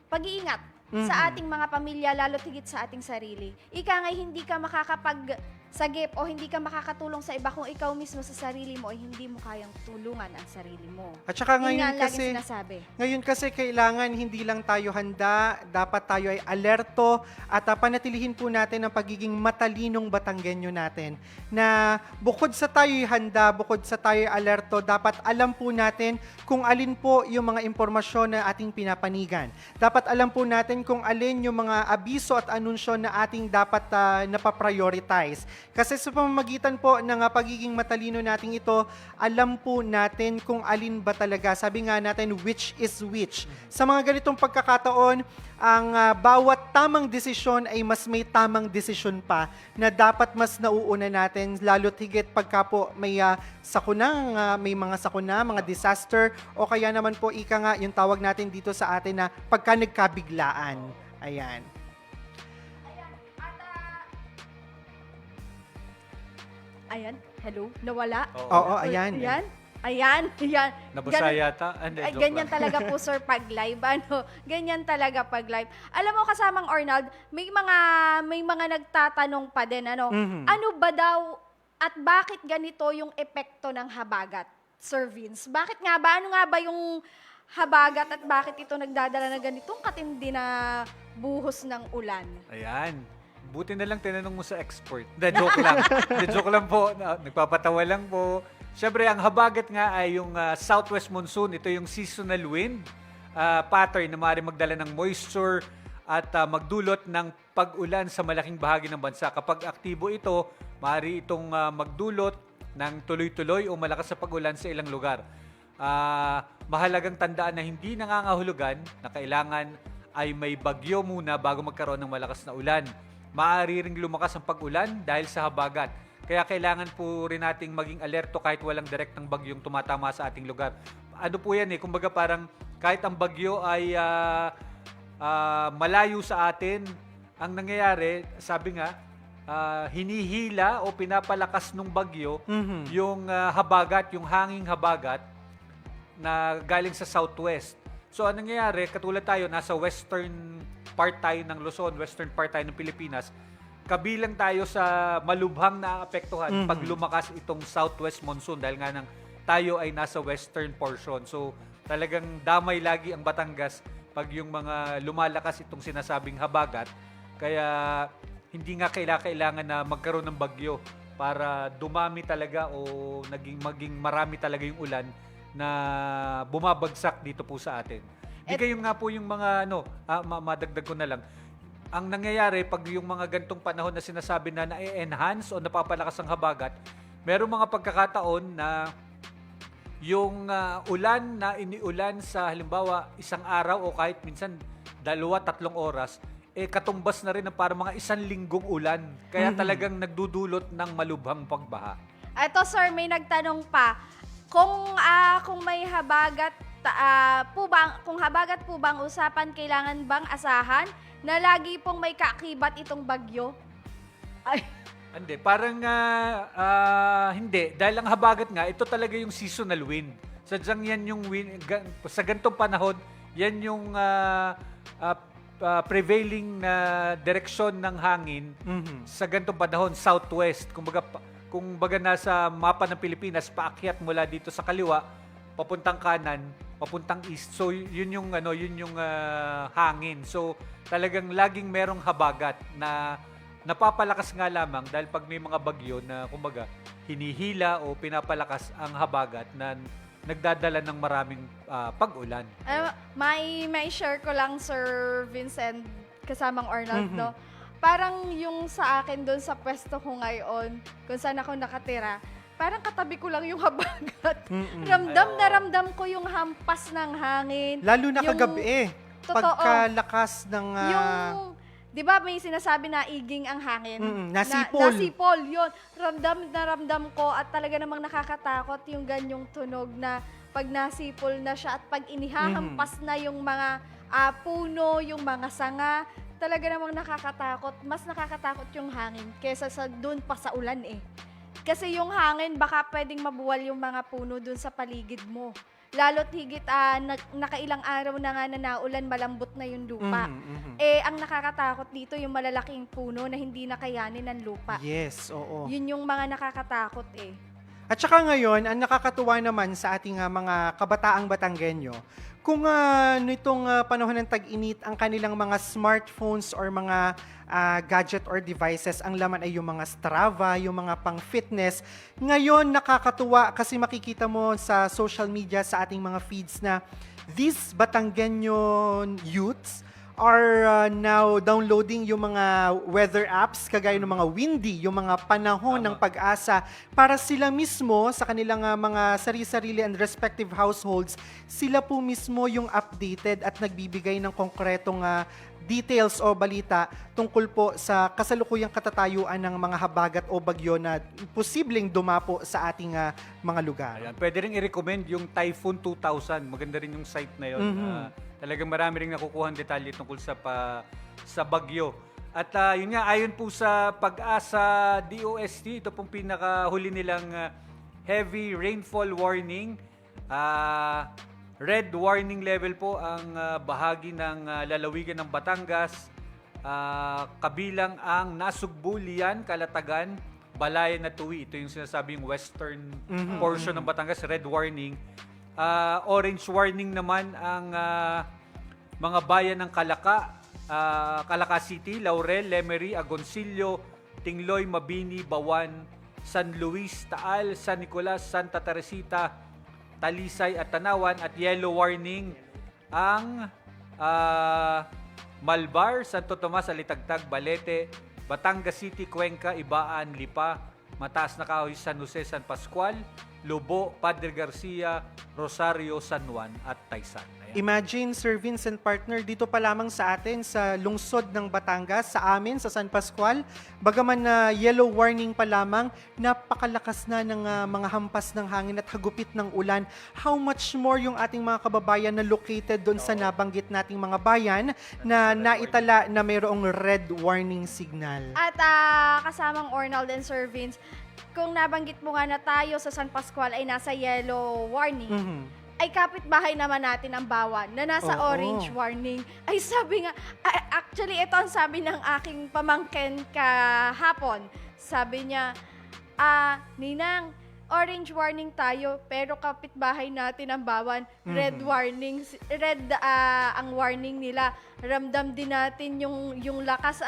pag-iingat sa ating mga pamilya, lalo tigit sa ating sarili. Ika nga hindi ka makakapagsagip o hindi ka makakatulong sa iba kung ikaw mismo sa sarili mo ay hindi mo kayang tulungan ang sarili mo. At saka Yun nga ngayon ang laging kasi, sinasabi. ngayon kasi kailangan hindi lang tayo handa, dapat tayo ay alerto at panatilihin po natin ang pagiging matalinong Batanggenyo natin. Na bukod sa tayo'y handa, bukod sa tayo'y alerto, dapat alam po natin kung alin po yung mga impormasyon na ating pinapanigan. Dapat alam po natin kung alin yung mga abiso at anunsyo na ating dapat napaprioritize. Kasi sa pamamagitan po ng pagiging matalino nating ito, alam po natin kung alin ba talaga. Sabi nga natin, which is which. Sa mga ganitong pagkakataon, ang bawat tamang desisyon ay mas may tamang desisyon pa na dapat mas nauuna natin, lalo higit pagka po may may mga sakuna, mga disaster, o kaya naman po ika nga yung tawag natin dito sa atin na pagka nagkabiglaan. Ayan. Ayan, hello, nawala. Oo, ayan. Ayan. Nabasa yata. Hindi, Ay, joke ganyan lang. talaga po, sir, pag live. Ganyan talaga pag live. Alam mo, kasamang Arnold, may mga nagtatanong pa din, Mhm. ano ba daw at bakit ganito yung epekto ng habagat, Sir Vince? Bakit nga ba? Ano nga ba yung habagat at bakit ito nagdadala na ganitong katindi na buhos ng ulan? Ayan. Buti na lang tinanong mo sa expert. Hindi, joke lang. Hindi, joke lang po. Nagpapatawa lang po. Siyempre, ang habagat nga ay yung southwest monsoon. Ito yung seasonal wind pattern na maaaring magdala ng moisture at magdulot ng pag-ulan sa malaking bahagi ng bansa. Kapag aktibo ito, maaari itong magdulot ng tuloy-tuloy o malakas sa pag-ulan sa ilang lugar. Mahalagang tandaan na hindi nangangahulugan na kailangan ay may bagyo muna bago magkaroon ng malakas na ulan. Maaari ring lumakas ang pag-ulan dahil sa habagat. Kaya kailangan po rin nating maging alerto kahit walang direktang bagyong tumatama sa ating lugar. Ano po yan kumbaga parang kahit ang bagyo ay malayo sa atin, ang nangyayari, sabi nga, hinihila o pinapalakas ng bagyo yung habagat, yung hanging habagat na galing sa southwest. So, anong nangyayari, katulad tayo, nasa western part tayo ng Luzon, western part tayo ng Pilipinas, kabilang tayo sa malubhang na apektuhan pag lumakas itong southwest monsoon dahil nga tayo ay nasa western portion. So, talagang damay lagi ang Batangas pag yung mga lumalakas itong sinasabing habagat. Kaya, hindi nga kailangan na magkaroon ng bagyo para dumami talaga o maging marami talaga yung ulan na bumabagsak dito po sa atin. Gayon nga po yung mga madagdag ko na lang. Ang nangyayari pag yung mga gantong panahon na sinasabi na na-enhance o napapalakas ang habagat, merong mga pagkakataon na yung ulan na iniulan sa halimbawa isang araw o kahit minsan 2-3 oras, katumbas na rin ng parang mga 1 linggong ulan. Kaya talagang nagdudulot ng malubhang pagbaha. Ito, sir, may nagtanong pa. Kung may habagat kung habagat po bang usapan, kailangan bang asahan na lagi pong may kaakibat itong bagyo? Ay, Hindi, parang hindi. Dahil ang habagat nga, ito talaga yung seasonal wind. Sadyang yan yung wind, sa ganitong panahon, yan yung prevailing na direksyon ng hangin sa ganitong panahon, southwest. Kumbaga nasa mapa ng Pilipinas, paakyat mula dito sa kaliwa, papuntang kanan, papuntang east. So yun yung hangin. So talagang laging merong habagat na napapalakas nga lamang dahil pag may mga bagyo na kumbaga hinihila o pinapalakas ang habagat na nagdadala ng maraming pag-ulan. may share ko lang, Sir Vincent, kasamang Arnold, no? Parang yung sa akin doon sa pwesto ko ngayon, kung saan ako nakatira, parang katabi ko lang yung habagat. Ramdam ko yung hampas ng hangin. Lalo na Yung- kagabi Totoo. pagkalakas ng... Yung, di ba may sinasabi na iging ang hangin? nasipol. Nasipol, yun. Ramdam ko at talaga namang nakakatakot yung ganyong tunog na pag nasipol na siya at pag inihahampas na yung mga puno, yung mga sanga, talaga namang nakakatakot. Mas nakakatakot yung hangin kesa sa dun pa sa ulan Kasi yung hangin, baka pwedeng mabuwal yung mga puno dun sa paligid mo. Lalo't higit nakailang araw na nga na naulan, malambot na yung lupa. Ang nakakatakot dito, yung malalaking puno na hindi nakayanin ng lupa. Yes, oo. Yun yung mga nakakatakot At saka ngayon, ang nakakatuwa naman sa ating mga kabataang Batanggenyo, kung nitong panahon ng tag-init, ang kanilang mga smartphones or mga gadget or devices, ang laman ay yung mga Strava, yung mga pang-fitness. Ngayon, nakakatuwa kasi makikita mo sa social media, sa ating mga feeds na these Batanggenyo youths are now downloading yung mga weather apps, kagaya ng mga windy, yung mga panahon ng pag-asa, para sila mismo sa kanilang mga sarili-sarili and respective households, sila po mismo yung updated at nagbibigay ng konkretong details o balita tungkol po sa kasalukuyang katatayuan ng mga habagat o bagyo na posibleng dumapo sa ating mga lugar. Ayan, pwede rin i-recommend yung Typhoon 2000. Maganda rin yung site na yun. talagang marami ring nakukuhang detalye tungkol sa bagyo. At yun nga, ayon po sa Pag-asa DOST, ito pong pinakahuli nilang heavy rainfall warning. Red warning level po ang bahagi ng lalawigan ng Batangas, kabilang ang Nasugbu, Lian, Calatagan, Balayan at Tuwi. Ito yung sinasabing western portion ng Batangas, red warning. Orange warning naman ang mga bayan ng Calaca City, Laurel, Lemery, Agoncillo, Tingloy, Mabini, Bawan, San Luis, Taal, San Nicolas, Santa Teresita, Talisay at Tanawan. At yellow warning ang Malbar, Santo Tomas, Alitagtag, Balete, Batangas City, Cuenca, Ibaan, Lipa, Mataas na Kahoy, San Jose, San Pascual, Lobo, Padre Garcia, Rosario, San Juan at Taysan. Ayan. Imagine, Sir Vincent partner, dito pa lamang sa atin, sa lungsod ng Batangas, sa amin, sa San Pascual, bagaman na yellow warning pa lamang, napakalakas na ng mga hampas ng hangin at hagupit ng ulan. How much more yung ating mga kababayan na located doon sa nabanggit nating mga bayan na naitala na mayroong red warning signal. At kasamang Ornal and Sir Vince, kung nabanggit mo nga na tayo sa San Pascual ay nasa yellow warning, ay kapitbahay naman natin ang Bawan na nasa Oo. orange warning. Ay sabi nga, actually ito ang sabi ng aking pamangkin kahapon. Sabi niya, Ninang, orange warning tayo pero kapitbahay natin ang Bawan, red warning, ang warning nila. Ramdam din natin yung lakas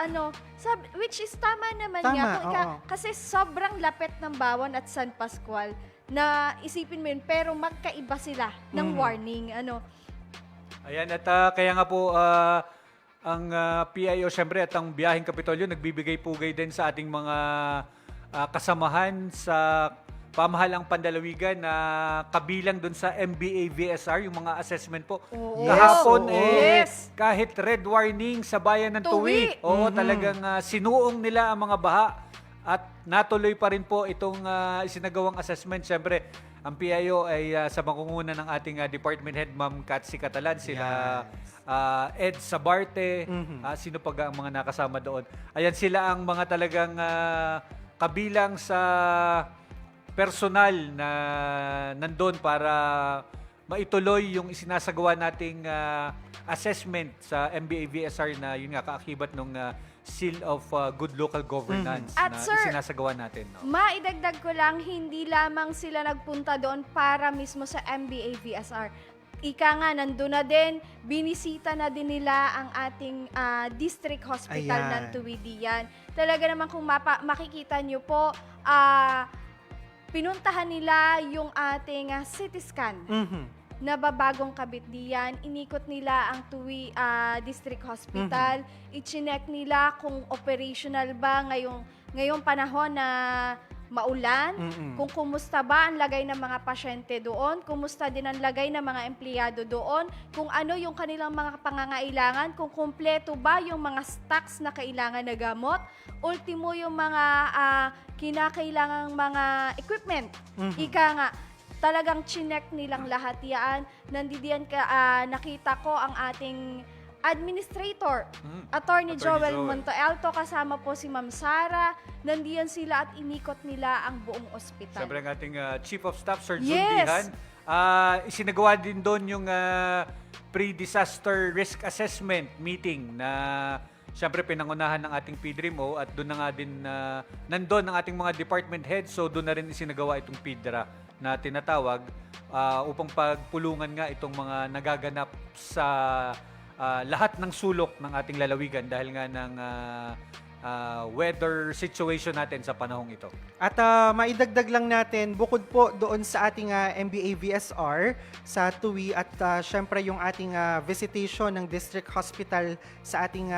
which is tama naman Tama, nga. oo. Kasi sobrang lapit ng Bawan at San Pascual na isipin mo yun, pero magkaiba sila ng warning. Ayan, at kaya nga po ang PIO syempre at ang Biyaheng Kapitolyo nagbibigay pugay din sa ating mga kasamahan sa pamahalang pandalawigan na kabilang dun sa MBA VSR, yung mga assessment po. Oo. Kahapon, Yes. kahit red warning sa bayan ng Tuwi. Tuwi, talagang sinuong nila ang mga baha at natuloy pa rin po itong isinagawang assessment. Siyempre, ang PIO ay sa makunguna ng ating Department Head, Ma'am Katsi Catalan, sila Ed Sabarte, sino pa ang mga nakasama doon. Ayan, sila ang mga talagang kabilang sa personal na nandun para maituloy yung isinasagawa nating assessment sa MBA VSR na yun nga kaakibat nung Seal of Good Local Governance At na sir, isinasagawa natin. No? Maidagdag ko lang, hindi lamang sila nagpunta doon para mismo sa MBA VSR. Ika nga, nandun na din, binisita na din nila ang ating district hospital Ayan. ng Tuwidian. Talaga naman kung makikita nyo po, pinuntahan nila yung ating CT scan na babagong kabit diyan. Inikot nila ang Tuwi District Hospital. I-check nila kung operational ba ngayong panahon na maulan, kung kumusta ba ang lagay ng mga pasyente doon, kumusta din ang lagay ng mga empleyado doon, kung ano yung kanilang mga pangangailangan, kung kumpleto ba yung mga stocks na kailangan na gamot, ultimo yung mga kinakailangang mga equipment. Ika nga, talagang chinek nilang lahat yan. Nandiyan nakita ko ang ating administrator, Attorney Joel Montoalto, kasama po si Ma'am Sara. Nandiyan sila at inikot nila ang buong ospital. Siyempre ang ating Chief of Staff, Sir Jun Yes. Bihan. Isinagawa din doon yung pre-disaster risk assessment meeting na siyempre pinangunahan ng ating PDRIMO at doon na nga din nandun ang ating mga department heads, so doon na rin isinagawa itong PIDRA na tinatawag upang pagpulungan nga itong mga nagaganap sa lahat ng sulok ng ating lalawigan dahil nga ng weather situation natin sa panahong ito. At maidagdag lang natin, bukod po doon sa ating MBA VSR sa Tuwi at syempre yung ating visitation ng District Hospital sa ating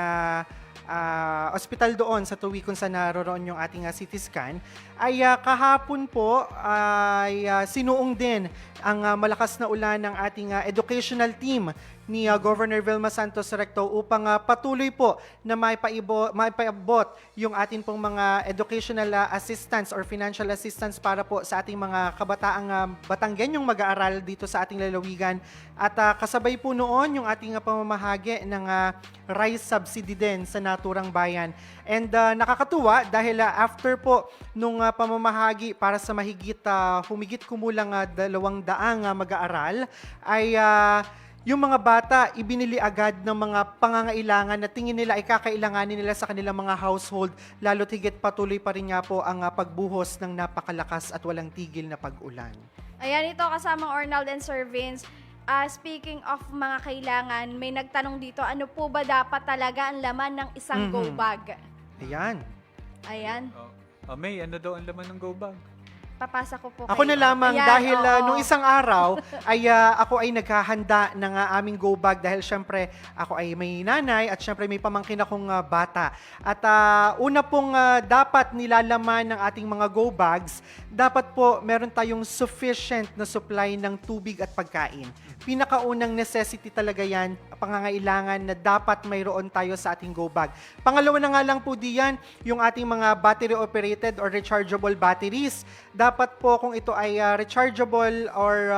ospital doon sa tuwi kung saan naroroon yung ating CT scan, ay kahapon po ay sinuong din ang malakas na ulan ng ating educational team ni Governor Vilma Santos Recto upang patuloy po na maipaabot yung atin pong mga educational assistance or financial assistance para po sa ating mga kabataang Batanggenyong mag-aaral dito sa ating lalawigan. At kasabay po noon yung ating pamamahagi ng rice subsidy din sa naturang bayan. And nakakatuwa dahil after po nung pamamahagi para sa humigit kumulang 200 mag-aaral ay yung mga bata, ibinili agad ng mga pangangailangan na tingin nila ay kakailanganin nila sa kanilang mga household, lalo't higit patuloy pa rin nga po ang pagbuhos ng napakalakas at walang tigil na pag-ulan. Ayan, ito kasamang Arnold and Sir Vince. Speaking of mga kailangan, may nagtanong dito, ano po ba dapat talaga ang laman ng isang go bag? Ayan. Ayan, May, ano daw ang laman ng go bag? papasa ko po Ako kayo. na lamang Ayan, dahil oo. nung isang araw ay ako ay naghahanda ng aming go bag dahil syempre ako ay may nanay at syempre may pamangkin akong bata. At una pong dapat nilalaman ng ating mga go bags, dapat po meron tayong sufficient na supply ng tubig at pagkain. Pinakaunang necessity talaga yan, pangangailangan na dapat mayroon tayo sa ating go bag. Pangalawa na nga lang po diyan, yung ating mga battery operated or rechargeable batteries. Dapat po kung ito ay rechargeable or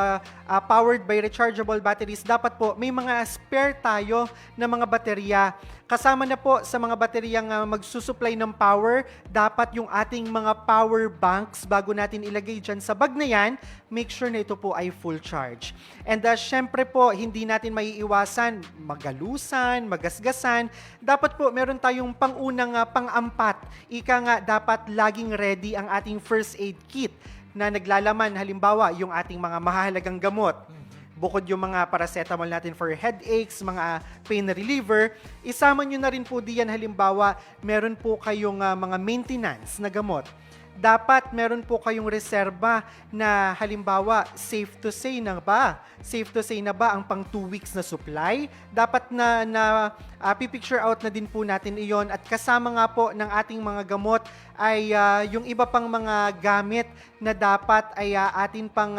powered by rechargeable batteries, dapat po may mga spare tayo na mga baterya. Kasama na po sa mga bateryang magsusupply ng power, dapat yung ating mga power banks bago natin ilagay dyan sa bag na yan, make sure na ito po ay full charge. And syempre po, hindi natin maiiwasan magalusan, magasgasan. Dapat po meron tayong pangunang pang-ampat. Ika nga, dapat laging ready ang ating first aid kit na naglalaman halimbawa yung ating mga mahalagang gamot. Bukod yung mga paracetamol natin for headaches, mga pain reliever, isama nyo na rin po diyan halimbawa, meron po kayong mga maintenance na gamot. Dapat meron po kayong reserba na halimbawa, safe to say na ba ang pang 2 weeks na supply? Dapat na pipicture out na din po natin iyon at kasama nga po ng ating mga gamot ay yung iba pang mga gamit na dapat ay atin pang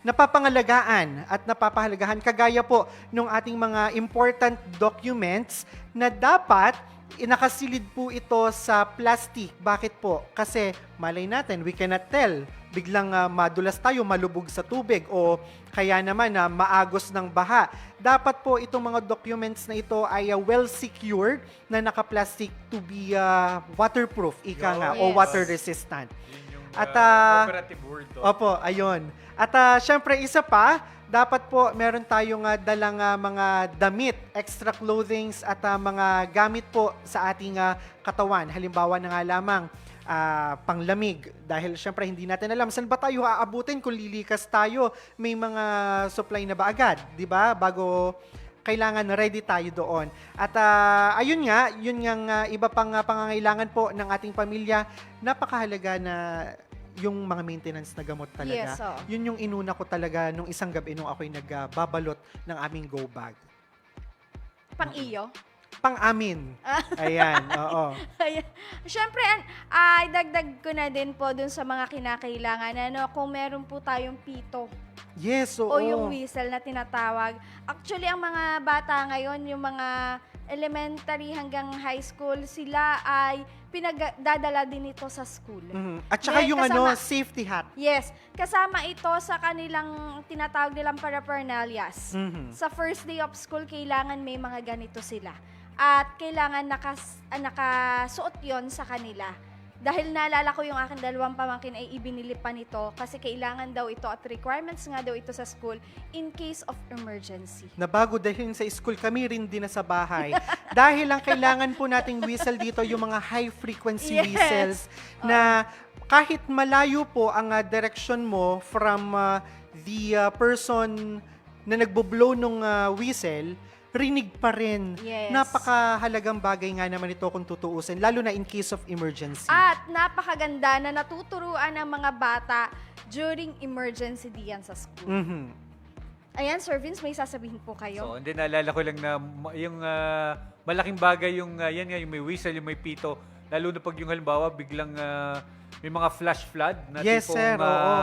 napapangalagaan at napapahalagahan kagaya po ng ating mga important documents na dapat nakasilid po ito sa plastic. Bakit po? Kasi malay natin, we cannot tell. Biglang madulas tayo, malubog sa tubig o kaya naman maagos ng baha. Dapat po itong mga documents na ito ay well secured na naka-plastic to be waterproof, ika nga, o Yes. water resistant. Yun yung At, operative word. Opo, ayun. At syempre, isa pa, dapat po meron tayong dalang mga damit, extra clothings at mga gamit po sa ating katawan. Halimbawa na nga lamang, panglamig. Dahil syempre hindi natin alam saan ba tayo aabutin kung lilikas tayo. May mga supply na ba agad, di ba? Bago kailangan ready tayo doon. At ayun nga, yun nga iba pang pangangailangan po ng ating pamilya. Napakahalaga na yung mga maintenance na gamot talaga. Yes, oo. Yun yung inuna ko talaga nung isang gabi nung ako'y nagbabalot ng aming go bag. Pang-iyo. Pang-amin. Ayan, oo. Ayan. Siyempre, dagdag ko na din po dun sa mga kinakailangan. Kung meron po tayong pito Yes, oo. o yung whistle na tinatawag. Actually, ang mga bata ngayon, yung mga elementary hanggang high school, sila ay pinagdadala din ito sa school. Mhm. At saka May yung kasama- safety hat. Yes, kasama ito sa kanilang tinatawag nilang paraphernalias. Mhm. Sa first day of school, kailangan may mga ganito sila. At kailangan nakasuot yon sa kanila. Dahil naalala ko yung aking dalawang pamangkin ay ibinili pa nito kasi kailangan daw ito at requirements nga daw ito sa school in case of emergency. Na bago dahil sa school, kami rin din na sa bahay. Dahil ang kailangan po nating whistle dito, yung mga high-frequency Yes. whistles na kahit malayo po ang direction mo from the person na nagbo-blow ng whistle, rinig pa rin. Yes. Napakahalagang bagay nga naman ito kung tutuusin, lalo na in case of emergency. At napakaganda na natuturuan ng mga bata during emergency diyan sa school. Mhm. Ayan, Sir Vince, may sasabihin po kayo. So, hindi naalala ko lang na yung malaking bagay yung, yan nga, yung may whistle, yung may pito. Lalo na pag yung halimbawa, biglang may mga flash flood na Yes, tipong sir, oo.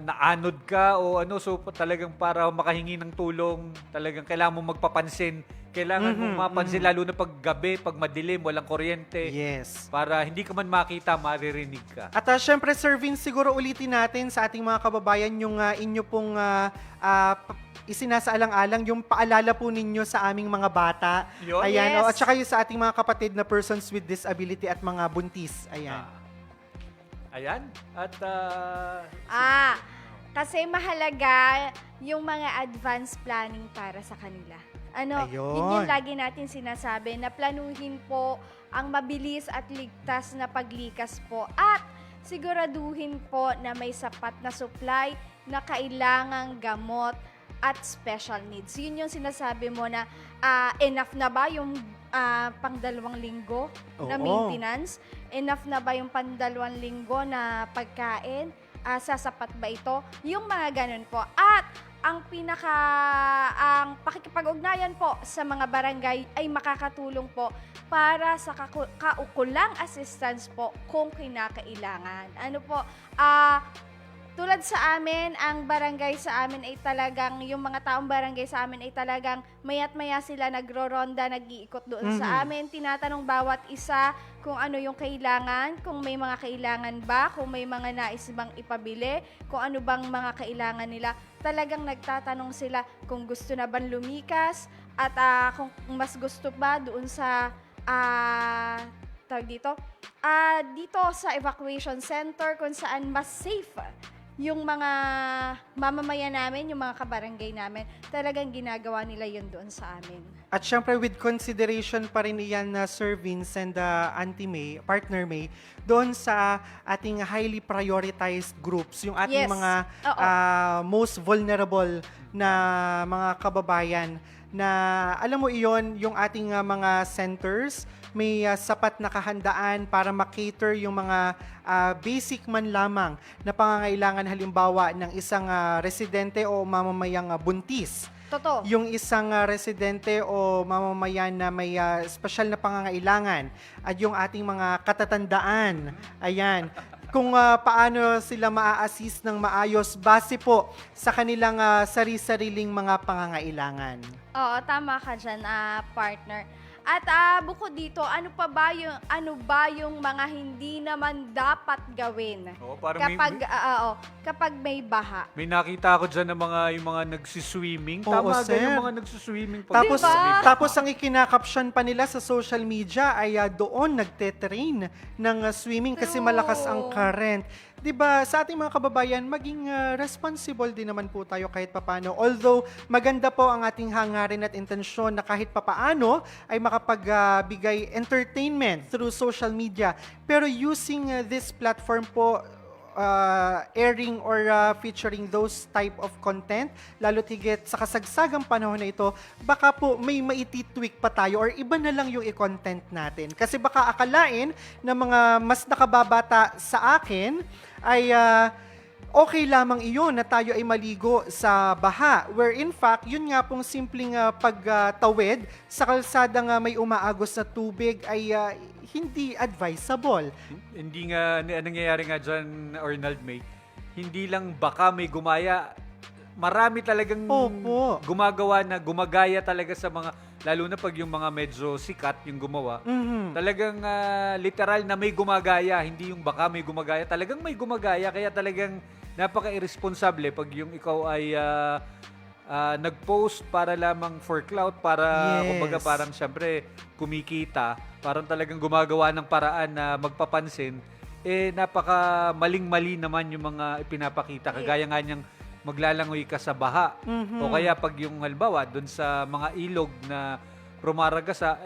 naanod ka o ano. So talagang para makahingi ng tulong, talagang kailangan mo magpapansin. Kailangan mo mapansin, lalo na pag gabi, pag madilim, walang kuryente. Yes. Para hindi ka man makita, maririnig ka. At syempre, Sir Vince, siguro ulitin natin sa ating mga kababayan yung inyo pong isinasaalang-alang, yung paalala po ninyo sa aming mga bata. Yun. Ayan, Yes. At saka yung sa ating mga kapatid na persons with disability at mga buntis. Ayan. Ayan. At Kasi mahalaga yung mga advance planning para sa kanila. Ayun. Yun yung lagi natin sinasabi, na planuhin po ang mabilis at ligtas na paglikas po at siguraduhin po na may sapat na supply na kailangang gamot at special needs. Yun yung sinasabi mo na enough na ba yung pang 2 linggo na Oo. maintenance? Enough na ba yung pang 2 linggo na pagkain? Sasapat ba ito? Yung mga ganun po. At ang pakikipag-ugnayan po sa mga barangay ay makakatulong po para sa kaukulang assistance po kung kinakailangan. Tulad sa amin, ang barangay sa amin ay talagang, yung mga taong barangay sa amin ay talagang maya't maya sila nagro-ronda, nag-iikot doon sa amin. Tinatanong bawat isa kung ano yung kailangan, kung may mga kailangan ba, kung may mga nais bang ipabili, kung ano bang mga kailangan nila. Talagang nagtatanong sila kung gusto na bang lumikas at kung mas gusto ba doon sa dito sa evacuation center kung saan mas safe yung mga mamamayan namin, yung mga kabarangay namin, talagang ginagawa nila yun doon sa amin. At syempre, with consideration pa rin iyan na Sir Vince and Auntie May, Partner May, doon sa ating highly prioritized groups, yung ating Yes. mga Oo. most vulnerable na mga kababayan, na alam mo iyon, yung ating mga centers, may sapat na kahandaan para makater yung mga basic man lamang na pangangailangan, halimbawa ng isang residente o mamamayang buntis. Totoo. Yung isang residente o mamamayan na may special na pangangailangan at yung ating mga katatandaan. Ayan. Kung paano sila maa-assist ng maayos base po sa kanilang sari-sariling mga pangangailangan. Oo, tama ka dyan, partner. At bukod dito, ano ba yung mga hindi naman dapat gawin Oo, parang kapag may baha? may nakita ako dyan ng yung mga nagsiswimming. Oo, Tama sir. yung mga nagsiswimming. Tapos, Diba? tapos ang ikinakaption pa nila sa social media ay doon nagte-train ng swimming kasi True. malakas ang current. 'Di ba, sa ating mga kababayan, maging responsible din naman po tayo kahit papaano. Although maganda po ang ating hangarin at intensyon na kahit papaano ay makapagbigay entertainment through social media. Pero using this platform po, airing or featuring those type of content, lalo tigit sa kasagsagang panahon na ito, baka po may maititweak pa tayo or iba na lang yung i-content natin. Kasi baka akalain na mga mas nakababata sa akin ay okay lamang iyon na tayo ay maligo sa baha. Where in fact, yun nga pong simpleng pagtawid sa kalsadang may umaagos na tubig ay hindi advisable. Hindi nga, nangyayari nga dyan, Arnold May, hindi lang baka may gumaya, marami talagang Opo. gumagaya talaga sa mga, lalo na pag yung mga medyo sikat yung gumawa, talagang literal na may gumagaya, hindi yung baka may gumagaya, talagang may gumagaya, kaya talagang napaka-irresponsable pag yung ikaw ay nag-post para lamang for clout, para Yes. kumbaga parang syempre kumikita, parang talagang gumagawa ng paraan na magpapansin, napaka maling-mali naman yung mga ipinapakita. Kagaya nga niyang maglalangoy ka sa baha. O kaya pag yung halimbawa doon sa mga ilog na rumaragasa,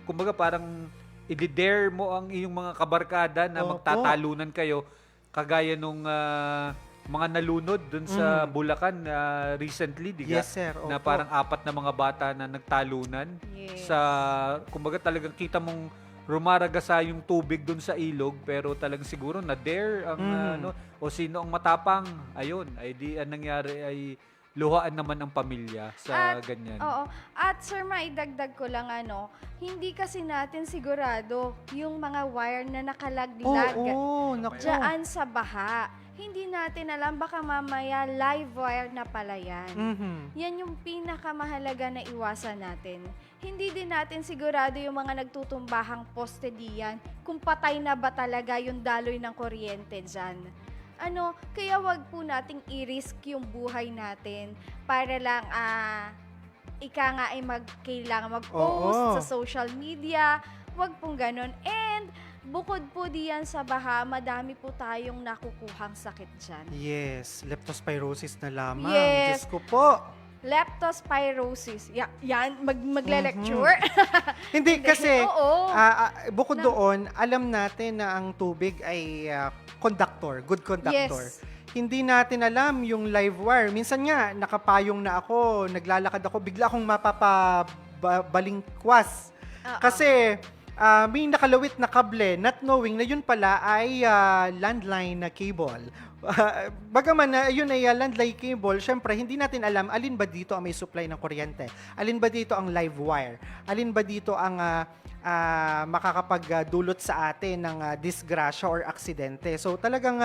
kumbaga parang i-dare mo ang iyong mga kabarkada na Opo. magtatalunan kayo, kagaya nung mga nalunod dun sa Bulacan recently, di ba? Yes, sir. Na Opo. parang 4 na mga bata na nagtalunan Yes. sa, kumbaga talagang kita mong rumaragasa yung tubig dun sa ilog, pero talagang siguro na dare ang o sino ang matapang, ayun, ay di ang nangyari ay luhaan naman ang pamilya sa At- ganyan. Oo. At sir, maidagdag ko lang hindi kasi natin sigurado yung mga wire na nakalaglag Oo, naku. dyan sa baha. Hindi natin alam, baka mamaya live wire na pala yan. Mhm. Yan yung pinakamahalaga na iwasan natin. Hindi din natin sigurado yung mga nagtutumbahang poste diyan kung patay na ba talaga yung daloy ng kuryente dyan. Kaya wag po nating i-risk yung buhay natin para lang ika nga ay kailangan mag-post Oo. sa social media. Wag pong ganun. And bukod po diyan sa baha, madami po tayong nakukuhang sakit dyan. Yes, leptospirosis na lamang. Yes. Diyos ko po. Leptospirosis. Magle-lecture. Hindi, kasi Oo. bukod doon, alam natin na ang tubig ay conductor, good conductor. Yes. Hindi natin alam yung live wire. Minsan nga, nakapayong na ako, naglalakad ako, bigla akong mapapabalingkwas. Oo. Kasi may nakalawit na kable, not knowing na yun pala ay landline na cable. Bagaman na yun ay landline cable, syempre hindi natin alam alin ba dito ang may supply ng kuryente, alin ba dito ang live wire, alin ba dito ang makakapagdulot sa atin ng disgrasya or aksidente. So talagang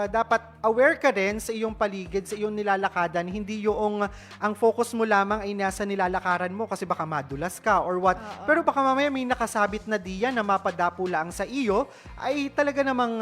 dapat aware ka rin sa iyong paligid, sa iyong nilalakadan, hindi yung ang focus mo lamang ay nasa nilalakaran mo kasi baka madulas ka or what. Oo. Pero baka mamaya may nakasabit na diyan na mapadapo lang sa iyo, ay talaga namang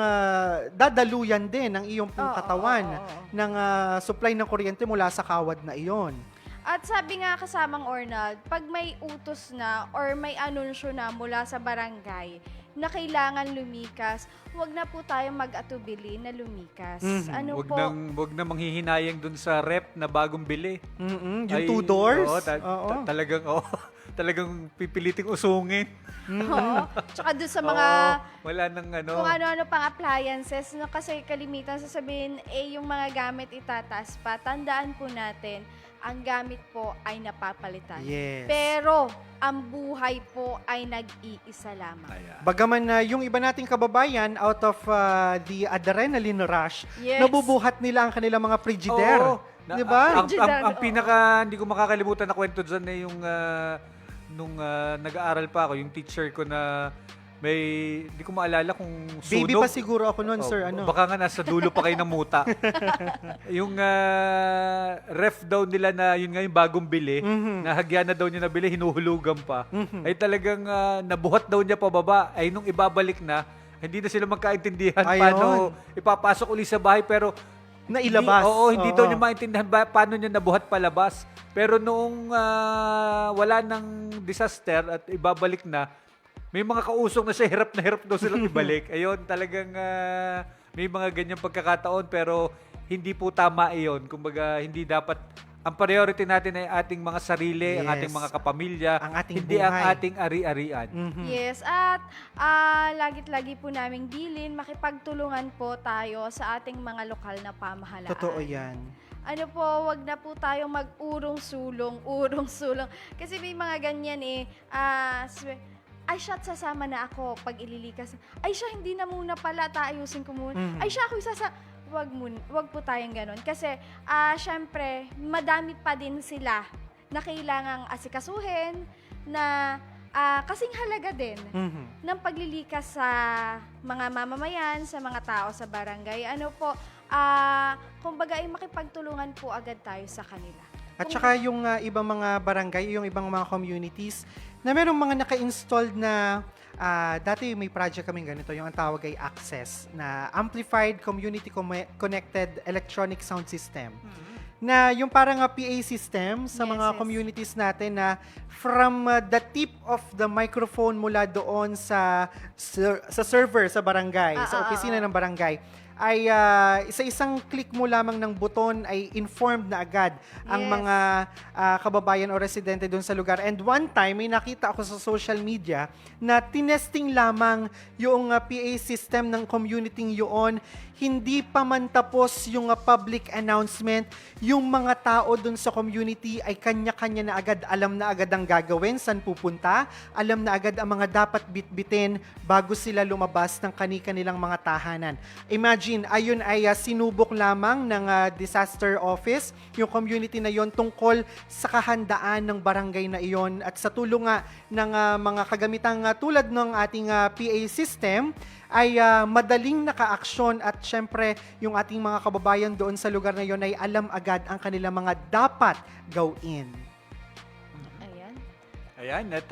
dadaluyan din ang iyong Oo, katawan oo. ng supply ng kuryente mula sa kawad na iyon. At sabi nga kasamang Ornald, pag may utos na or may anunsyo na mula sa barangay na kailangan lumikas, wag na po tayong mag-atubili na lumikas. Mhm. Wag na manghihinayang dun sa rep na bagong bili. Yung Ay, two doors? oo, Oo. talagang pipiliting usungin. Oo. Tsaka doon sa mga Oo, wala nang kung ano-ano pang appliances, kasi kalimitan sasabihin, yung mga gamit itataas pa. Tandaan po natin, ang gamit po ay napapalitan. Yes. Pero, ang buhay po ay nag-iisa lamang. Ayan. Bagaman na yung iba nating kababayan, out of the adrenaline rush, Yes. nabubuhat nila ang kanilang mga frigidaire. Oo. Di ba? Ang Oo. pinaka hindi ko makakalimutan na kwento dyan na yung nung nag-aaral pa ako, yung teacher ko na hindi ko maalala kung sunog. Baby pa siguro ako noon, Oh, sir. Baka nga nasa dulo pa kayo ng muta. Yung ref daw nila na yun nga yung bagong bili, nahagyan na daw niya nabili, hinuhulugan pa. Ay talagang nabuhat daw niya pababa. Ay nung ibabalik na, hindi na sila magkaintindihan Ayun. paano ipapasok uli sa bahay. Pero Nailabas. hindi daw niya maintindihan paano niya nabuhat palabas. Pero noong wala nang disaster at ibabalik na, may mga kausok na siya, hirap na hirap daw silang ibalik. Ayun, talagang may mga ganyang pagkakataon pero hindi po tama iyon. Kumbaga, hindi dapat, ang priority natin ay ating mga sarili, ang Yes. ating mga kapamilya, Ang ating hindi ang buhay. ating ari-arian. Yes, at lagit-lagi po naming bilin, makipagtulungan po tayo sa ating mga lokal na pamahalaan. Totoo yan. Wag na po tayong urong-sulong. Kasi may mga ganyan ay siya, sasama na ako pag ililikas. Ay siya, hindi na muna pala, taayusin ko muna. Ay siya, ako wag po tayong ganun. Kasi, syempre, madami pa din sila na kailangang asikasuhin, na kasing halaga din ng paglilikas sa mga mamamayan, sa mga tao sa barangay. Kumbaga ay makipagtulungan po agad tayo sa kanila. At saka yung ibang mga barangay, yung ibang mga communities, na merong mga naka-installed na, dati may project kaming ganito, yung ang tawag ay Access, na Amplified Community Connected Electronic Sound System. Na yung parang PA system sa mga Yes. communities natin na from the tip of the microphone mula doon sa server sa barangay, sa opisina ng barangay, ay sa isang click mo lamang ng buton ay informed na agad ang Yes. mga kababayan o residente doon sa lugar. And one time, may nakita ako sa social media na tinesting lamang yung PA system ng community yun. Hindi pa man tapos yung public announcement, yung mga tao doon sa community ay kanya-kanya na agad, alam na agad ang gagawin, saan pupunta, alam na agad ang mga dapat bitbitin bago sila lumabas ng kani-kanilang mga tahanan. Imagine Imagine, ayun ay sinubok lamang ng disaster office, yung community na yon tungkol sa kahandaan ng barangay na iyon at sa tulong nga ng mga kagamitang tulad ng ating PA system ay madaling nakaaksyon at syempre yung ating mga kababayan doon sa lugar na yon ay alam agad ang kanilang mga dapat gawin. Ayan. Ayan, at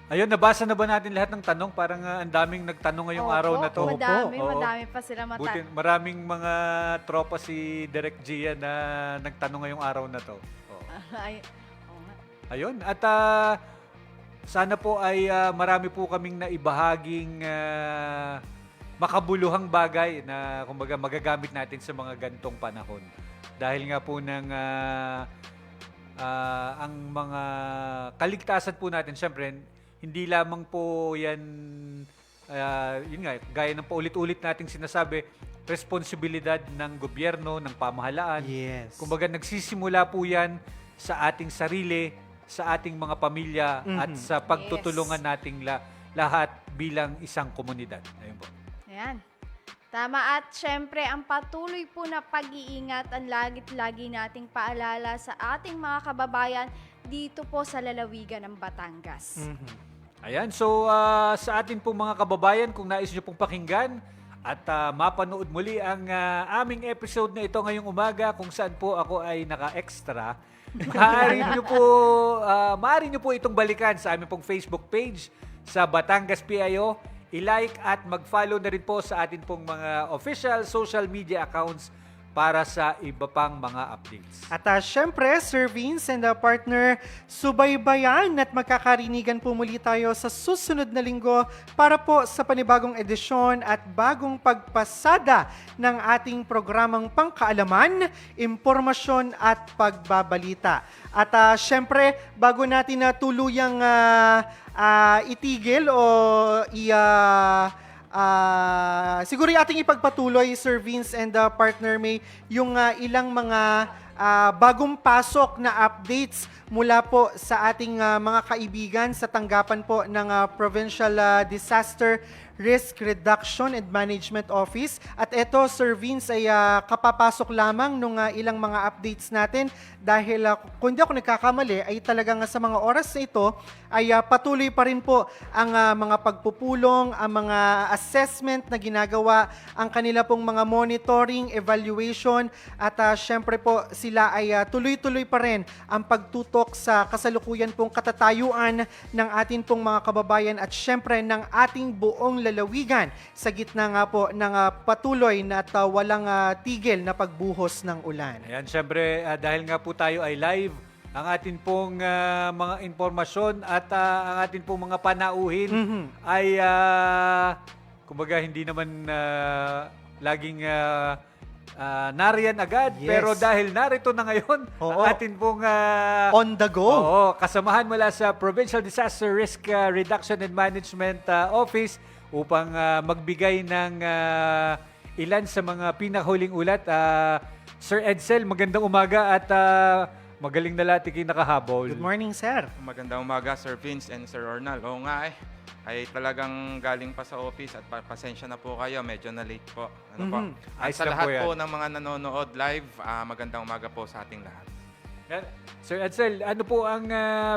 ayun, nabasa na ba natin lahat ng tanong? Parang ang daming nagtanong ngayong araw na to. Madami, Oo. madami pa sila Buti, maraming mga tropa si Direk Gia na nagtanong ngayong araw na to. Oo. Ay, oo nga. Ayun, at sana po ay marami po kaming naibahaging makabuluhang bagay na kumbaga magagamit natin sa mga gantong panahon. Dahil nga po ng ang mga kaligtasan po natin, syempre, hindi lamang po yan, yun nga, gaya ng paulit-ulit nating sinasabi, responsibilidad ng gobyerno, ng pamahalaan. Yes. Kumbaga nagsisimula po yan sa ating sarili, sa ating mga pamilya, at sa pagtutulungan nating lahat bilang isang komunidad. Ayun po. Ayan. Tama, at syempre ang patuloy po na pag-iingat ang lagi nating paalala sa ating mga kababayan dito po sa lalawigan ng Batangas. Ayan, so sa atin pong mga kababayan, kung nais nyo pong pakinggan at mapanood muli ang aming episode na ito ngayong umaga kung saan po ako ay naka-extra, maaari nyo po itong balikan sa aming pong Facebook page sa Batangas PIO. I-like at mag-follow na rin po sa atin pong mga official social media accounts para sa iba pang mga updates. At syempre, Sir Vince and partner, subaybayan at magkakarinigan po muli tayo sa susunod na linggo para po sa panibagong edisyon at bagong pagpasada ng ating programang pangkaalaman, impormasyon at pagbabalita. At syempre, bago natin na tuluyang itigil o siguro yung ating ipagpatuloy, Sir Vince and partner May, yung ilang mga bagong pasok na updates mula po sa ating mga kaibigan sa tanggapan po ng Provincial Disaster Risk Reduction and Management Office. At ito, Sir Vince, ay kapapasok lamang nung ilang mga updates natin dahil kung di ako nagkakamali, ay talagang sa mga oras na ito ay patuloy pa rin po ang mga pagpupulong, ang mga assessment na ginagawa, ang kanila pong mga monitoring, evaluation, at syempre po sila ay tuloy-tuloy pa rin ang pagtutok sa kasalukuyan pong katatayuan ng atin pong mga kababayan at syempre ng ating buong lalawigan sa gitna nga po ng patuloy na at walang tigil na pagbuhos ng ulan. Ayan, syempre, dahil nga po tayo ay live, ang atin pong mga informasyon at ang atin pong mga panauhin ay, kumbaga, hindi naman laging nariyan agad. Yes. Pero dahil narito na ngayon, ang atin pong On the go. kasamahan mula sa Provincial Disaster Risk Reduction and Management Office upang magbigay ng ilan sa mga pinakahuling ulat. Sir Edsel, magandang umaga at magaling na latiking nakahabol. Good morning, sir. Magandang umaga, Sir Vince and Sir Ornal. Oo nga ay talagang galing pa sa office at pasensya na po kayo, medyo na late po. Ano po? At Ayos sa lang lahat po yan. po ng mga nanonood live, magandang umaga po sa ating lahat. Yan. Sir Edsel, ano po ang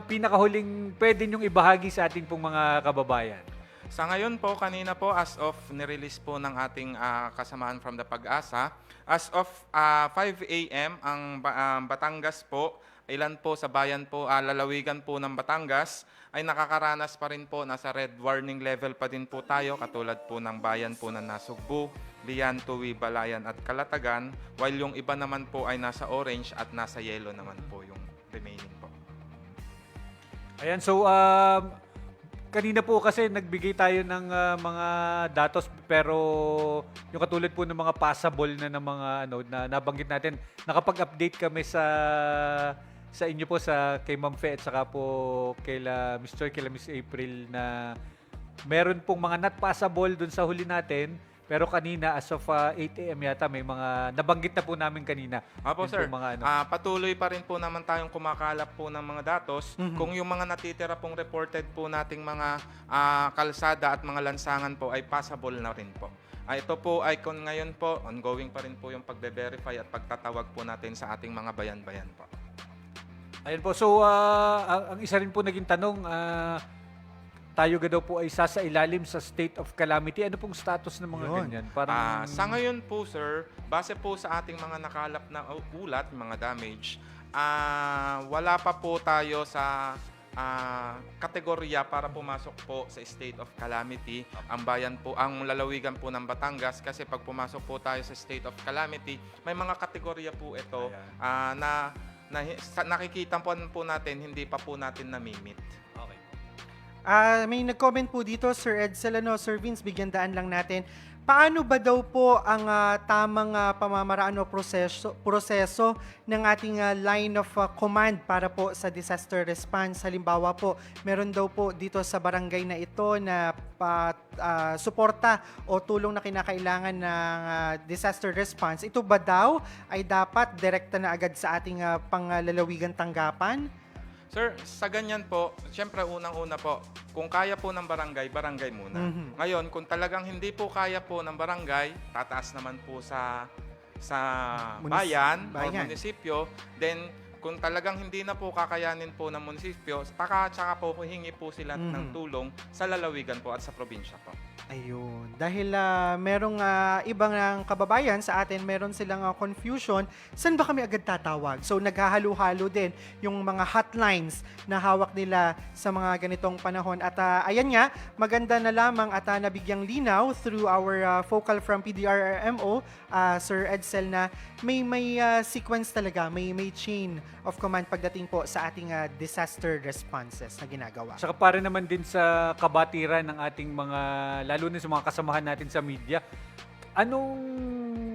pinakahuling pwede niyong ibahagi sa ating pong mga kababayan? Sa ngayon po, kanina po, as of nirelease po ng ating kasamaan from the Pag-asa, as of 5 a.m. ang Batangas po, ilan po sa bayan po, lalawigan po ng Batangas, ay nakakaranas pa rin po, nasa red warning level pa din po tayo, katulad po ng bayan po na Nasugbu, Lian, Tuwi, Balayan at Calatagan, while yung iba naman po ay nasa orange at nasa yellow naman po yung remaining po. Ayan, so kanina po kasi nagbigay tayo ng mga datos pero yung katulad po ng mga passable na ng mga na nabanggit natin, nakapag-update kami sa inyo po kay Ma'am Fe at saka po kila Miss Choi, kila Miss April na meron pong mga not passable dun sa huli natin. Pero kanina, as of 8 a.m. yata, may mga nabanggit na po namin kanina. Apo, Yun sir. po mga Patuloy pa rin po naman tayong kumakalap po ng mga datos. Kung yung mga natitira pong reported po nating mga kalsada at mga lansangan po ay passable na rin po. Ito po ay kung ngayon po, ongoing pa rin po yung pagbe-verify at pagtatawag po natin sa ating mga bayan-bayan po. Ayan po. So, ang isa rin po naging tanong, tayo ga daw po ay sasailalim sa state of calamity. Ano pong status ng mga Yun. ganyan? Parang, Sa ngayon po, sir, base po sa ating mga nakalap na ulat, mga damage, wala pa po tayo sa kategorya para pumasok po sa state of calamity. Ang bayan po, ang lalawigan po ng Batangas, kasi pag pumasok po tayo sa state of calamity, may mga kategorya po ito na nakikita po natin, hindi pa po natin namimit. okay. May nag-comment po dito, Sir Edsel, Sir Vince, bigyan daan lang natin. Paano ba daw po ang tamang pamamaraan o proseso ng ating line of command para po sa disaster response? Halimbawa po, meron daw po dito sa barangay na ito na suporta o tulong na kinakailangan ng disaster response. Ito ba daw ay dapat direkta na agad sa ating panglalawigan tanggapan? Sir, sa ganyan po, siyempre unang-una po, kung kaya po ng barangay, barangay muna. Ngayon, kung talagang hindi po kaya po ng barangay, tataas naman po sa bayan o munisipyo, then kung talagang hindi na po kakayanin po ng munisipyo, tsaka po huhingi po sila ng tulong sa lalawigan po at sa probinsya po. Ayun. Dahil merong ibang kababayan sa atin, meron silang confusion, saan ba kami agad tatawag? So naghahalo-halo din yung mga hotlines na hawak nila sa mga ganitong panahon. At ayan nga, maganda na lamang at nabigyang linaw through our focal from PDRRMO, Sir Edsel, na may sequence talaga, may chain of command pagdating po sa ating disaster responses na ginagawa. Saka para naman din sa kabatiran ng ating mga, lalo na sa mga kasamahan natin sa media,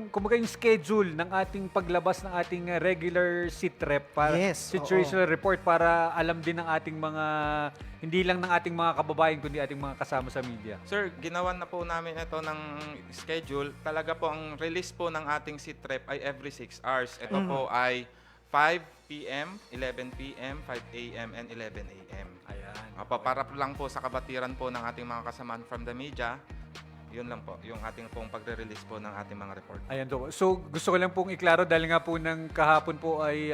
kumbaga yung schedule ng ating paglabas ng ating regular sit-rep, para Yes, situational report, para alam din ng ating mga, hindi lang ng ating mga kababayan, kundi ating mga kasama sa media. Sir, ginawan na po namin ito ng schedule. Talaga po, ang release po ng ating sit-rep ay every 6 hours. Ito po ay 5 p.m., 11 p.m., 5 a.m., and 11 a.m. Ayan. Para lang po sa kabatiran po ng ating mga kasamaan from the media, yun lang po, yung ating pong pagre-release po ng ating mga report. Ayan po. So, gusto ko lang pong iklaro, dahil nga po ng kahapon po ay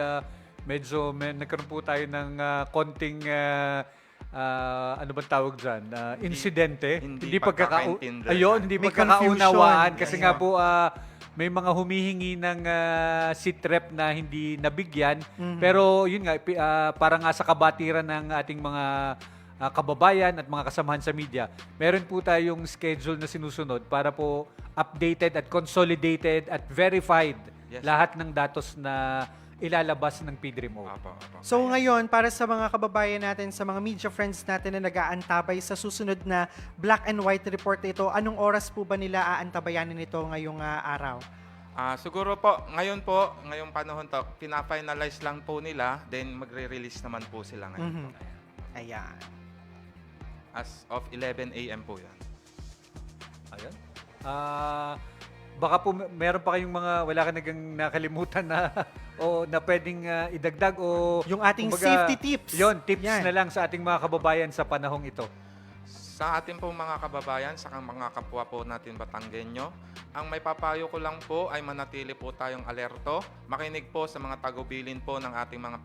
medyo nagkaroon po tayo ng konting ano ba tawag dyan? Insidente. Hindi pagkakaintindihan. Ayun, hindi May pagkakaunawaan. confusion. Kasi nga po, may mga humihingi ng sit-rep na hindi nabigyan. Pero yun nga, para nga sa kabatiran ng ating mga kababayan at mga kasamahan sa media, meron po tayong schedule na sinusunod para po updated at consolidated at verified lahat ng datos na ilalabas ng PDRMO. So ngayon, para sa mga kababayan natin, sa mga media friends natin na nag-aantabay sa susunod na black and white report ito, anong oras po ba nila aantabayanin ito ngayong araw? Siguro po, ngayong panahon to, pina-finalize lang po nila, then magre-release naman po sila ngayon. Po. Ayan. As of 11 a.m. po yan. Ayan. Baka po meron pa kayong mga wala ka nagang nakalimutan na o na pwedeng idagdag o Yung ating kumbaga, safety tips. Yon, tips Yan. na lang sa ating mga kababayan sa panahong ito. Sa ating pong mga kababayan, sa mga kapwa po natin Batanggenyo, ang may papayo ko lang po ay manatili po tayong alerto, makinig po sa mga tagubilin po ng ating mga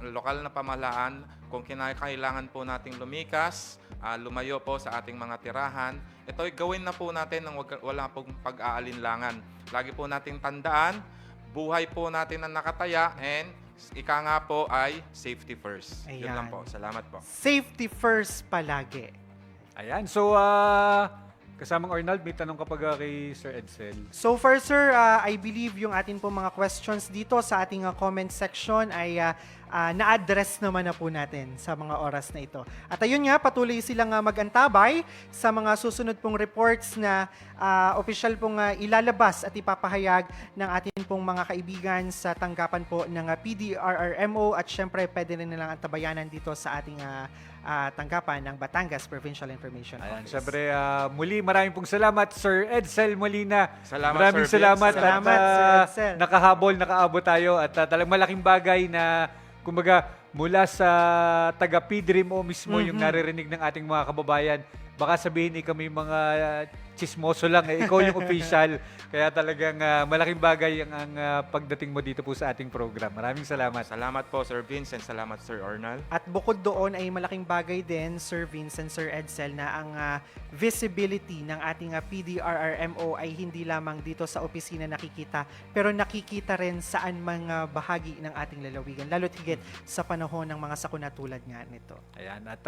lokal na pamahalaan kung kinakailangan po nating lumikas, lumayo po sa ating mga tirahan. Ito ay gawin na po natin nang wala pong pag-aalinlangan. Lagi po nating tandaan, buhay po natin ang nakataya, and ika nga po ay safety first. Yun Ayan. lang po. Salamat po. Safety first palagi. Ayan. So, kasamang Arnold, may tanong kapag kay Sir Edsel. So far, sir, I believe yung atin po mga questions dito sa ating comment section ay na-address naman na po natin sa mga oras na ito. At ayun nga, patuloy silang mag-antabay sa mga susunod pong reports na opisyal pong ilalabas at ipapahayag ng atin pong mga kaibigan sa tanggapan po ng PDRRMO, at syempre pwede rin nilang antabayanan dito sa ating tanggapan ng Batangas Provincial Information Ayan, Office. syempre, muli maraming pong salamat, Sir Edsel Molina. Salamat, maraming Sir Vince. salamat. Salamat, at, Sir Edsel. nakaabot tayo at talagang malaking bagay na, kumbaga, mula sa taga-PDRMO mismo yung naririnig ng ating mga kababayan. Baka sabihin kami mga chismoso lang eh. Ikaw yung official. Kaya talagang malaking bagay ang pagdating mo dito po sa ating program. Maraming salamat. Salamat po, Sir Vincent. Salamat, Sir Ornal. At bukod doon ay malaking bagay din, Sir Vincent, Sir Edsel, na ang visibility ng ating PDRRMO ay hindi lamang dito sa opisina nakikita, pero nakikita rin saan mga bahagi ng ating lalawigan, lalo't higit sa panahon ng mga sakuna tulad nga nito. Ayan. At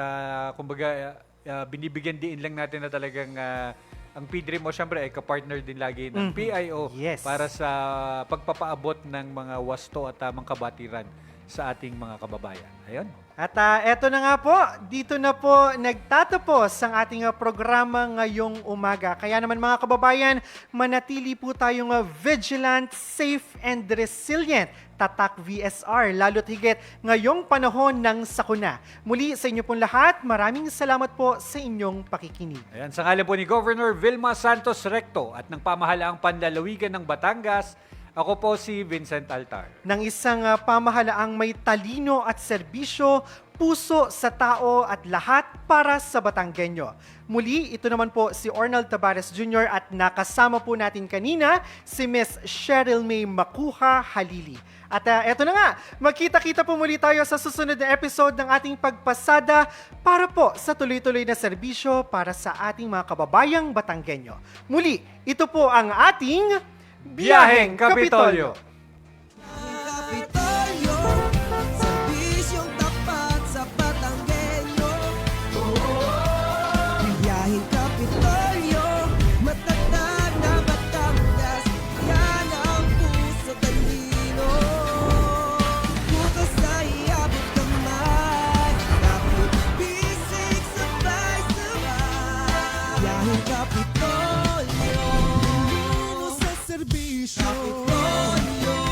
kumbaga, binibigyan din lang natin na talagang ang PDRI mo, syempre, ay kapartner din lagi ng PIO Yes. para sa pagpapaabot ng mga wasto at tamang kabatiran sa ating mga kababayan. Ayun. At eto na nga po, dito na po nagtatapos ang ating programa ngayong umaga. Kaya naman mga kababayan, manatili po tayong vigilant, safe, and resilient. Tatak VSR, lalo't higit ngayong panahon ng sakuna. Muli sa inyo pong lahat, maraming salamat po sa inyong pakikinig. Ayan, sa ngalan po ni Governor Vilma Santos Recto at ng Pamahalaang Panlalawigan ng Batangas, ako po si Vincent Altar. Ng isang pamahalaang may talino at serbisyo, puso sa tao at lahat para sa Batanggenyo. Muli, ito naman po si Ornal Tabares Jr. at nakasama po natin kanina si Miss Cheryl May Makuha Halili. At eto na nga, magkita-kita po muli tayo sa susunod na episode ng ating pagpasada para po sa tuloy-tuloy na serbisyo para sa ating mga kababayang Batanggenyo. Muli, ito po ang ating Biyaheng Kapitolyo! Kapitolyo, serbisyong tapat sa Batanggenyo. Biyaheng Kapitolyo, matatag na Batangas, yan ang puso talino. Bukas ay abot kamay, kapit bisig sabay-sabay. Biyaheng Kapitolyo, Talino sa serbisyo. Kapitolyo.